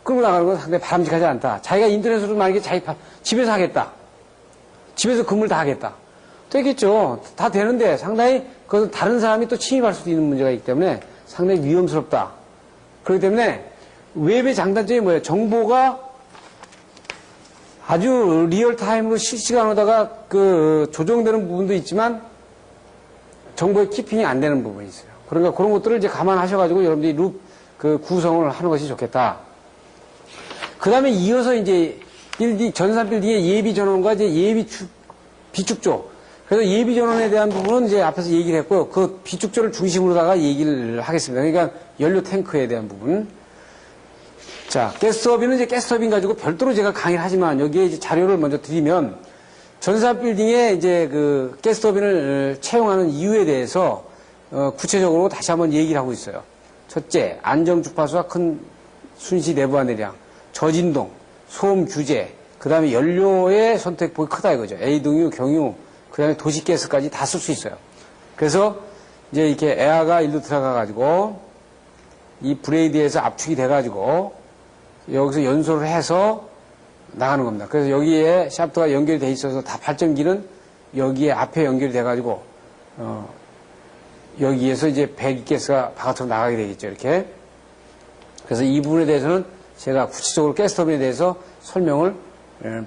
끌고 나가는 건 상당히 바람직하지 않다. 자기가 인터넷으로 만약에 집에서 하겠다. 집에서 근무를 다 하겠다. 되겠죠. 다 되는데 상당히 그것은 다른 사람이 또 침입할 수도 있는 문제가 있기 때문에 상당히 위험스럽다. 그렇기 때문에 웹의 장단점이 뭐예요? 정보가 아주 리얼타임으로 실시간으로다가 조정되는 부분도 있지만 정보의 키핑이 안 되는 부분이 있어요. 그러니까 그런 것들을 이제 감안하셔가지고 여러분들이 구성을 하는 것이 좋겠다. 그 다음에 이어서 이제 전산 빌딩의 예비 전원과 이제 비축조. 그래서 예비 전원에 대한 부분은 이제 앞에서 얘기를 했고요. 그 비축조를 중심으로다가 얘기를 하겠습니다. 그러니까 연료 탱크에 대한 부분. 자, 가스터빈은 이제 가스터빈 가지고 별도로 제가 강의를 하지만 여기에 이제 자료를 먼저 드리면 전산 빌딩에 이제 가스터빈을 채용하는 이유에 대해서 구체적으로 다시 한번 얘기를 하고 있어요. 첫째, 안정 주파수와 큰 순시 내부하 내량, 저진동, 소음 규제, 그 다음에 연료의 선택폭이 크다 이거죠. A등유, 경유, 그 다음에 도시가스까지 다 쓸 수 있어요. 그래서 이제 이렇게 에어가 일로 들어가가지고 이 브레이드에서 압축이 돼가지고 여기서 연소를 해서 나가는 겁니다. 그래서 여기에 샤프트가 연결이 돼 있어서 다 발전기는 여기에 앞에 연결이 돼가지고 여기에서 이제 배기가스가 바깥으로 나가게 되겠죠. 이렇게. 그래서 이 부분에 대해서는 제가 구체적으로 가스터빈에 대해서 설명을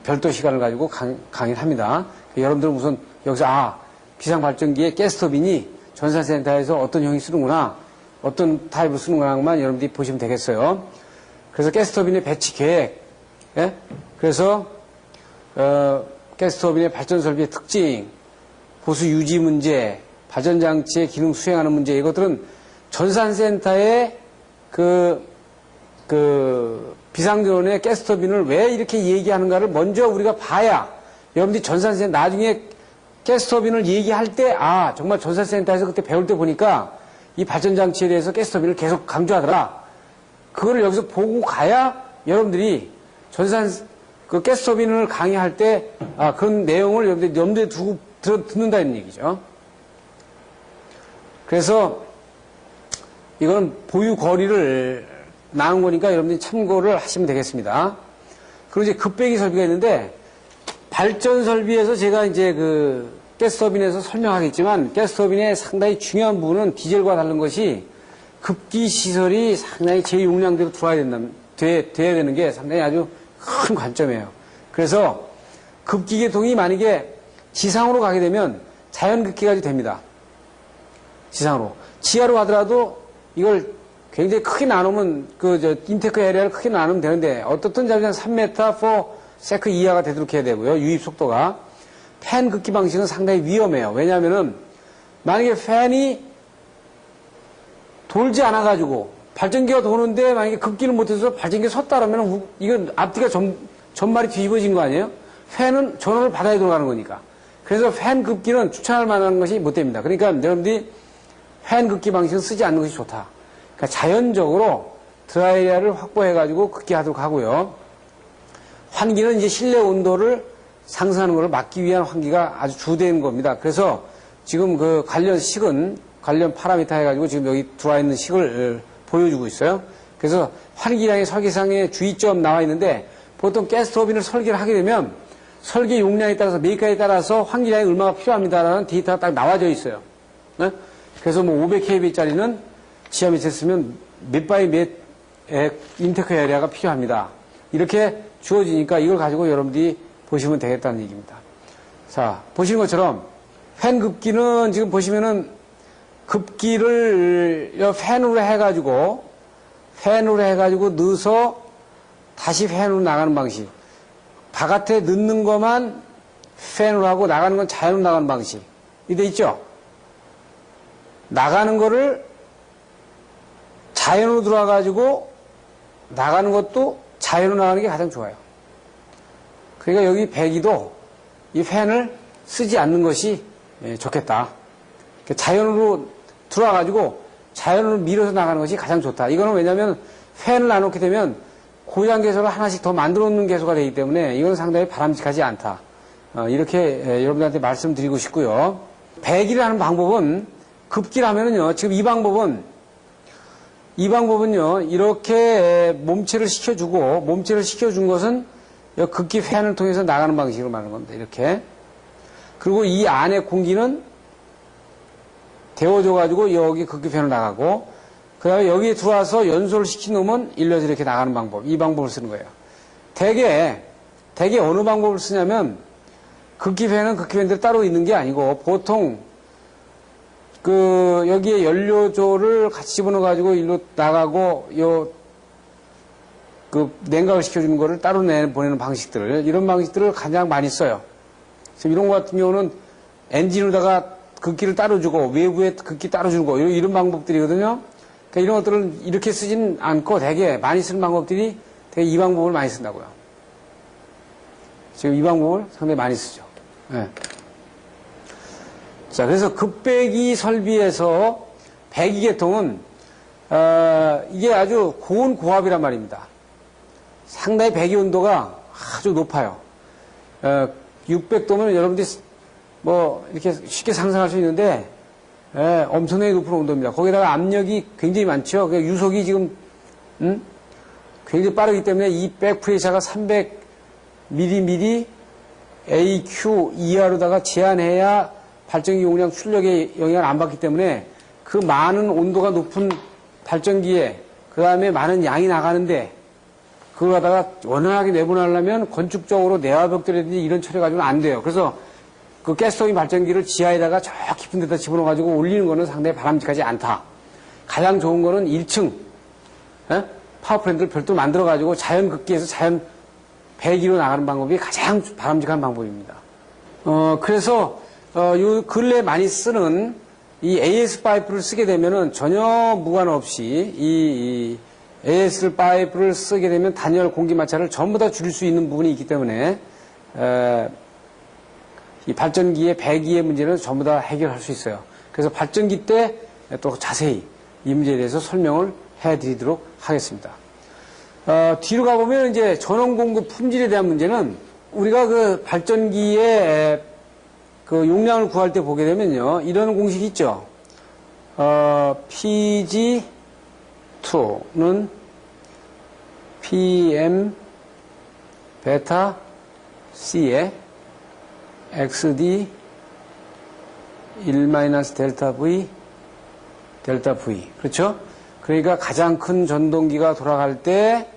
별도 시간을 가지고 강의를 합니다. 여러분들은 우선 여기서 비상발전기의 가스터빈이 전산센터에서 어떤 형이 쓰는구나, 어떤 타입으로 쓰는구나만 여러분들이 보시면 되겠어요. 그래서 가스터빈의 배치 계획, 예? 그래서 가스터빈의 발전 설비의 특징, 보수 유지 문제, 발전장치의 기능 수행하는 문제, 이것들은 전산센터의 비상전원의 가스터빈을 왜 이렇게 얘기하는가를 먼저 우리가 봐야 여러분들이 전산센터 나중에 가스터빈을 얘기할 때 정말 전산센터에서 그때 배울 때 보니까 이 발전장치에 대해서 가스터빈을 계속 강조하더라. 그거를 여기서 보고 가야 여러분들이 가스터빈을 강의할 때 그런 내용을 여러분들이 염두에 두고 듣는다는 얘기죠. 그래서 이건 보유 거리를 나눈 거니까 여러분들이 참고를 하시면 되겠습니다. 그리고 이제 급배기 설비가 있는데 발전 설비에서 제가 이제 가스터빈에서 설명하겠지만 가스터빈의 상당히 중요한 부분은 디젤과 다른 것이 급기 시설이 상당히 제 용량대로 돼야 되는 게 상당히 아주 큰 관점이에요. 그래서 급기 계통이 만약에 지상으로 가게 되면 자연급기까지 됩니다. 지상으로. 지하로 가더라도 이걸 굉장히 크게 나누면 인테크 에리아를 크게 나누면 되는데 어떻든 자면 3m per 세크 이하가 되도록 해야 되고요. 유입 속도가. 팬 급기 방식은 상당히 위험해요. 왜냐하면은 만약에 팬이 돌지 않아가지고 발전기가 도는데 만약에 급기를 못해서 발전기가 섰다 그러면 이건 앞뒤가 전말이 뒤집어진 거 아니에요? 팬은 전원을 받아야 들어가는 거니까. 그래서 팬 급기는 추천할 만한 것이 못 됩니다. 그러니까 여러분들이 팬 급기 방식은 쓰지 않는 것이 좋다. 그러니까 자연적으로 드라이에리아를 확보해가지고 급기하도록 하고요. 환기는 이제 실내 온도를 상승하는 것을 막기 위한 환기가 아주 주된 겁니다. 그래서 지금 관련 파라미터 해가지고 지금 여기 들어와 있는 식을 보여주고 있어요. 그래서 환기량의 설계상에 주의점 나와 있는데 보통 가스터빈을 설계를 하게 되면 설계 용량에 따라서 메이커에 따라서 환기량이 얼마나 필요합니다라는 데이터가 딱 나와져 있어요. 네? 그래서 500kV짜리는 지하 밑에 쓰면 몇 바이 몇 인테크 에리아가 필요합니다. 이렇게 주어지니까 이걸 가지고 여러분들이 보시면 되겠다는 얘기입니다. 자, 보시는 것처럼 팬 급기는 지금 보시면은 급기를 팬으로 해가지고 넣어서 다시 팬으로 나가는 방식. 바깥에 넣는 것만 팬으로 하고 나가는 건 자연으로 나가는 방식. 이돼 있죠? 나가는 거를 자연으로 들어와가지고 나가는 것도 자연으로 나가는 게 가장 좋아요. 그러니까 여기 배기도 이 팬을 쓰지 않는 것이 좋겠다. 자연으로 들어와가지고 자연으로 밀어서 나가는 것이 가장 좋다. 이거는 왜냐하면 팬을 안 놓게 되면 고장 개소를 하나씩 더 만들어 놓는 개소가 되기 때문에 이건 상당히 바람직하지 않다. 이렇게 여러분들한테 말씀드리고 싶고요. 배기를 하는 방법은 급기를 하면은요. 지금 이 방법은요. 이렇게 몸체를 시켜준 것은 급기 회한을 통해서 나가는 방식으로 말하는 겁니다. 이렇게. 그리고 이 안에 공기는 데워져가지고 여기 급기 회한을 나가고, 그 다음에 여기에 들어와서 연소를 시킨 놈은 일려서 이렇게 나가는 방법. 이 방법을 쓰는 거예요. 대개 어느 방법을 쓰냐면, 급기 회는 급기 회인대로 따로 있는 게 아니고, 보통, 여기에 연료조를 같이 집어넣어가지고 일로 나가고, 냉각을 시켜주는 거를 따로 보내는 방식들을, 이런 방식들을 가장 많이 써요. 그래서 이런 거 같은 경우는 엔진으로다가 급기를 따로 주고, 외부에 급기 따로 주는 거, 이런 방법들이거든요. 그러니까 이런 것들은 이렇게 쓰진 않고 되게 많이 쓰는 방법들이 되게 이 방법을 많이 쓴다고요. 지금 이 방법을 상당히 많이 쓰죠. 네. 자, 그래서 급배기 설비에서 배기계통은, 이게 아주 고온 고압이란 말입니다. 상당히 배기 온도가 아주 높아요. 600도면 여러분들이 이렇게 쉽게 상상할 수 있는데, 엄청나게 높은 온도입니다. 거기다가 압력이 굉장히 많죠. 그러니까 유속이 지금, 굉장히 빠르기 때문에 이 백프레셔가 300mm AQ 이하로다가 제한해야 발전기 용량 출력에 영향을 안 받기 때문에 그 많은 온도가 높은 발전기에 그 다음에 많은 양이 나가는데 그걸 갖다가 원활하게 내보내려면 건축적으로 내화벽돌이라든지 이런 처리 가지고는 안 돼요. 그래서 그 가스터빈 발전기를 지하에다가 저 깊은 데다 집어넣어가지고 올리는 거는 상당히 바람직하지 않다. 가장 좋은 거는 1층 파워플랜트를 별도로 만들어가지고 자연 급기에서 자연 배기로 나가는 방법이 가장 바람직한 방법입니다. 그래서 요 근래 많이 쓰는 이 AS 파이프를 쓰게 되면은 전혀 무관 없이 이 AS 파이프를 쓰게 되면 단열 공기 마찰을 전부 다 줄일 수 있는 부분이 있기 때문에 이 발전기의 배기의 문제는 전부 다 해결할 수 있어요. 그래서 발전기 때 또 자세히 이 문제에 대해서 설명을 해드리도록 하겠습니다. 뒤로 가보면 이제 전원 공급 품질에 대한 문제는 우리가 그 발전기의 그 용량을 구할 때 보게 되면요. 이런 공식이 있죠. PG2는 PM 베타 C에 XD 1-델타 V 그렇죠? 그러니까 가장 큰 전동기가 돌아갈 때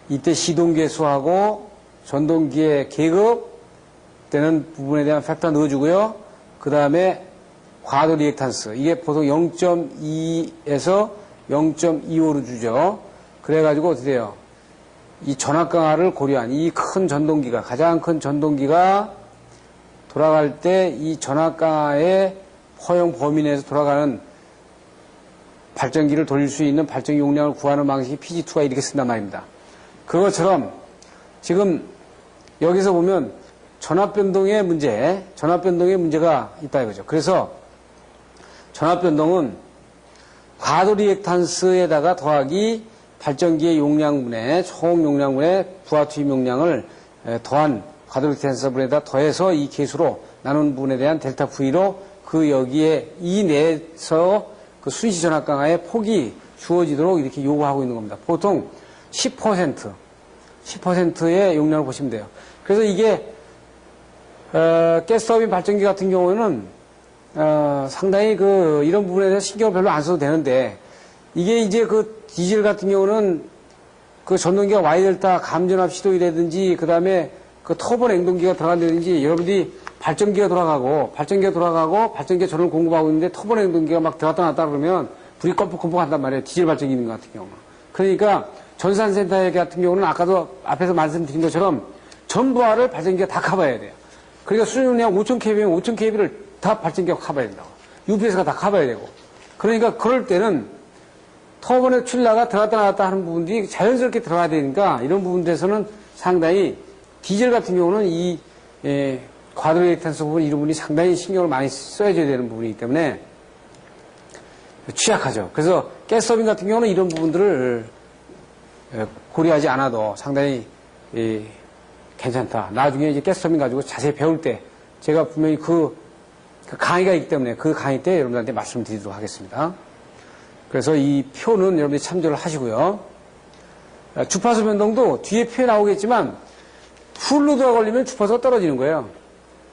이때 시동기의 수하고 전동기의 계급 되는 부분에 대한 팩터 넣어주고요. 그 다음에 과도 리액탄스 이게 보통 0.2에서 0.25로 주죠. 그래가지고 어떻게 돼요? 이 전압 강화를 고려한 이 큰 전동기가 가장 큰 전동기가 돌아갈 때 이 전압 강화의 허용 범위 내에서 돌아가는 발전기를 돌릴 수 있는 발전기 용량을 구하는 방식이 PG2가 이렇게 쓴단 말입니다. 그것처럼 지금 여기서 보면 전압 변동의 문제가 있다 이거죠. 그래서 전압 변동은 과도 리액탄스에다가 더하기 발전기의 용량분의 총 용량분의 부하 투입 용량을 더한 과도 리액탄스 분에다 더해서 이 계수로 나눈 부분에 대한 델타 V로 그 여기에 이 내에서 그 순시 전압 강화의 폭이 주어지도록 이렇게 요구하고 있는 겁니다. 보통 10%의 용량을 보시면 돼요. 그래서 이게 가스터빈 발전기 같은 경우는 상당히 이런 부분에 대해서 신경을 별로 안 써도 되는데 이게 이제 그 디젤 같은 경우는 그 전동기가 Y델타 감전압 시도이라든지 그 다음에 그 터보 냉동기가 들어간다든지 여러분들이 발전기가 돌아가고 발전기가 전원을 공급하고 있는데 터보 냉동기가 막 들어갔다 놨다 그러면 불이 껌뻑껌뻑 한단 말이에요. 디젤 발전기 있는 것 같은 경우는. 그러니까 전산센터 같은 경우는 아까도 앞에서 말씀드린 것처럼 전부하를 발전기가 다 커버해야 돼요. 그러니까 수준량 5000kV면 5000kV를 다 발전기가 커버해야 된다고. UPS가 다 커버해야 되고. 그러니까 그럴 때는 터보의 출라가 들어갔다 나왔다 하는 부분들이 자연스럽게 들어가야 되니까 이런 부분들에서는 상당히 디젤 같은 경우는 이 과도 리액탄스 부분 이런 부분이 상당히 신경을 많이 써야줘야 되는 부분이기 때문에 취약하죠. 그래서 가스터빈 같은 경우는 이런 부분들을 고려하지 않아도 상당히 괜찮다. 나중에 이제 가스터빈 가지고 자세히 배울 때 제가 분명히 그 강의가 있기 때문에 그 강의 때 여러분들한테 말씀드리도록 하겠습니다. 그래서 이 표는 여러분들이 참조를 하시고요. 주파수 변동도 뒤에 표에 나오겠지만 풀로드가 걸리면 주파수가 떨어지는 거예요.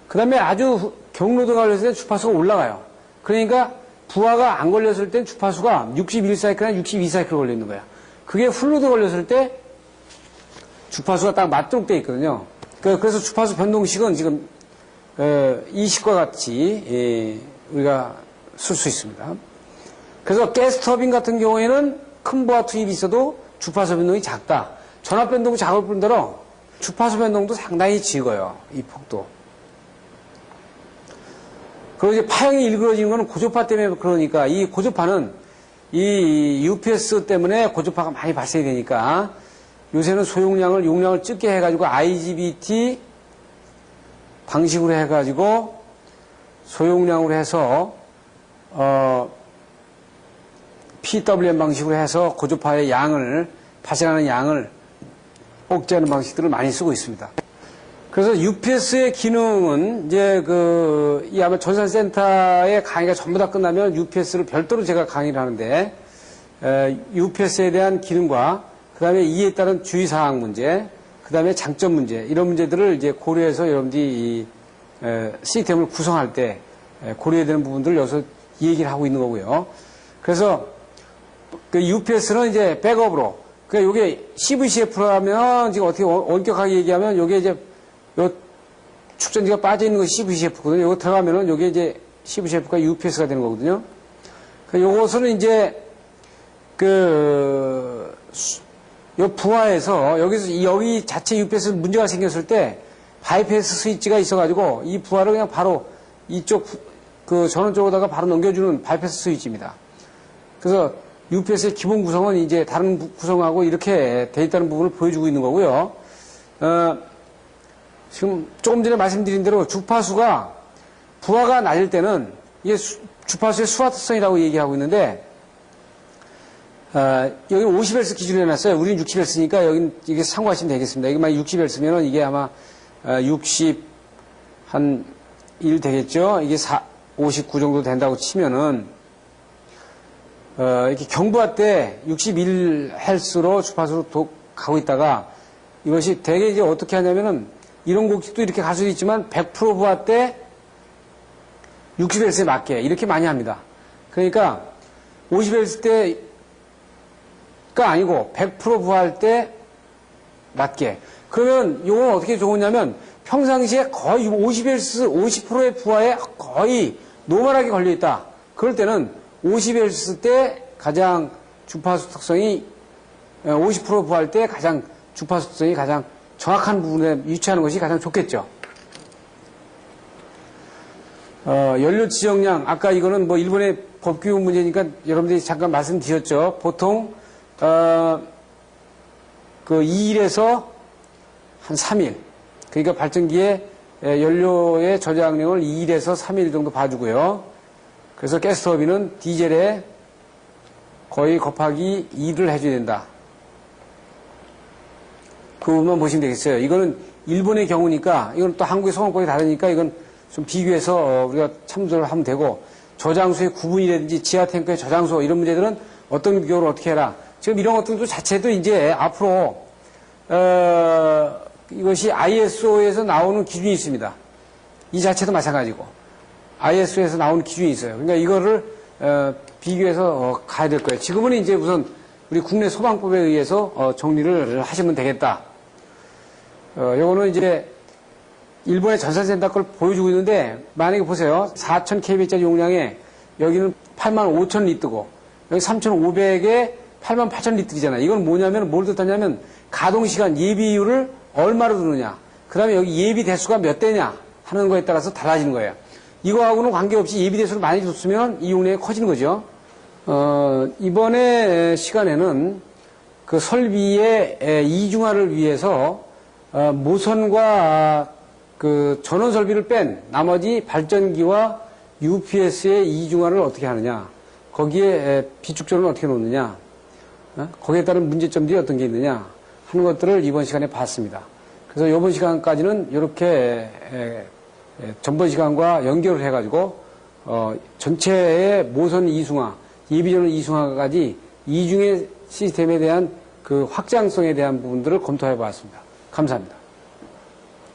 그 다음에 아주 경로드가 걸렸을 때 주파수가 올라가요. 그러니까 부하가 안 걸렸을 땐 주파수가 61사이클이나 62사이클 걸려 있는 거예요. 그게 풀로드 걸렸을 때 주파수가 딱 맞도록 되어 있거든요. 그래서 주파수 변동식은 지금 이 식과 같이 우리가 쓸 수 있습니다. 그래서 가스터빈 같은 경우에는 큰 부하 투입이 있어도 주파수 변동이 작다. 전압 변동이 작을 뿐더러 주파수 변동도 상당히 적어요. 이 폭도. 그리고 이제 파형이 일그러지는 것은 고주파 때문에 그러니까 이 고주파는 이 UPS 때문에 고주파가 많이 발생이 되니까 요새는 용량을 적게 해가지고 IGBT 방식으로 해가지고 소용량으로 해서 PWM 방식으로 해서 고주파의 양을 발생하는 양을 억제하는 방식들을 많이 쓰고 있습니다. 그래서 UPS의 기능은 이제 이 아마 전산센터의 강의가 전부 다 끝나면 UPS를 별도로 제가 강의를 하는데 UPS에 대한 기능과 그 다음에 이에 따른 주의사항 문제, 그 다음에 장점 문제 이런 문제들을 이제 고려해서 여러분들이 이 시스템을 구성할 때 고려해야 되는 부분들을 여기서 얘기를 하고 있는 거고요. 그래서 그 UPS는 이제 백업으로 그러니까 요게 CVCF라면 지금 어떻게 엄격하게 얘기하면 요게 이제 요 축전지가 빠져 있는 것이 CVCF거든요. 요거 들어가면은 요게 이제 CVCF가 UPS가 되는 거거든요. 요것은 이제 요 부하에서 여기 자체 UPS 문제가 생겼을 때 바이패스 스위치가 있어가지고 이 부하를 그냥 바로 이쪽 전원 쪽으로다가 바로 넘겨주는 바이패스 스위치입니다. 그래서 UPS의 기본 구성은 이제 다른 구성하고 이렇게 돼 있다는 부분을 보여주고 있는 거고요. 지금 조금 전에 말씀드린 대로 주파수가 부하가 낮을 때는 이게 주파수의 수화 특성이라고 얘기하고 있는데 여기는 50Hz 기준으로 해놨어요. 우리는 60Hz니까 여기는 이게 참고하시면 되겠습니다. 이게 만약 60Hz면은 이게 아마 60 한 1 되겠죠. 이게 59 정도 된다고 치면은 이렇게 경부하 때 61Hz로 주파수로 가고 있다가 이것이 되게 이제 어떻게 하냐면은 이런 곡식도 이렇게 갈 수도 있지만 100% 부하 때 60Hz에 맞게 이렇게 많이 합니다. 그러니까 50Hz 때가 아니고 100% 부하할 때 맞게. 그러면 이건 어떻게 좋으냐면 평상시에 거의 50Hz, 50%의 부하에 거의 노멀하게 걸려있다. 그럴 때는 50Hz 때 가장 주파수 특성이 50% 부하할 때 가장 주파수 특성이 가장 정확한 부분에 위치하는 것이 가장 좋겠죠. 연료 지정량, 아까 이거는 뭐 일본의 법규 문제니까 여러분들이 잠깐 말씀드렸죠. 보통, 2일에서 한 3일. 그러니까 발전기에 연료의 저장량을 2일에서 3일 정도 봐주고요. 그래서 가스터빈은 디젤에 거의 곱하기 2를 해줘야 된다. 그 부분만 보시면 되겠어요. 이거는 일본의 경우니까, 이건 또 한국의 소방법이 다르니까 이건 좀 비교해서 우리가 참조를 하면 되고, 저장소의 구분이라든지 지하 탱크의 저장소 이런 문제들은 어떤 비교를 어떻게 해라. 지금 이런 것들도 자체도 이제 앞으로, 이것이 ISO에서 나오는 기준이 있습니다. 이 자체도 마찬가지고. ISO에서 나오는 기준이 있어요. 그러니까 이거를, 비교해서 가야 될 거예요. 지금은 이제 우선 우리 국내 소방법에 의해서 정리를 하시면 되겠다. 요거는 이제 일본의 전산센터 걸 보여주고 있는데 만약에 보세요. 4000kb짜리 용량에 여기는 85,000리터고 여기 3,500에 88,000리터잖아요. 이건 뭐냐면 뭘 뜻하냐면 가동시간 예비율을 얼마로 두느냐. 그 다음에 여기 예비 대수가 몇 대냐 하는 거에 따라서 달라지는 거예요. 이거하고는 관계없이 예비 대수를 많이 줬으면 이 용량이 커지는 거죠. 이번에 시간에는 그 설비의 이중화를 위해서 모선과 그 전원 설비를 뺀 나머지 발전기와 UPS의 이중화를 어떻게 하느냐, 거기에 비축전을 어떻게 놓느냐, 거기에 따른 문제점들이 어떤 게 있느냐 하는 것들을 이번 시간에 봤습니다. 그래서 이번 시간까지는 이렇게 전번 시간과 연결을 해가지고 전체의 모선 이중화, 예비전원 이중화까지 이중의 시스템에 대한 그 확장성에 대한 부분들을 검토해 봤습니다. 감사합니다.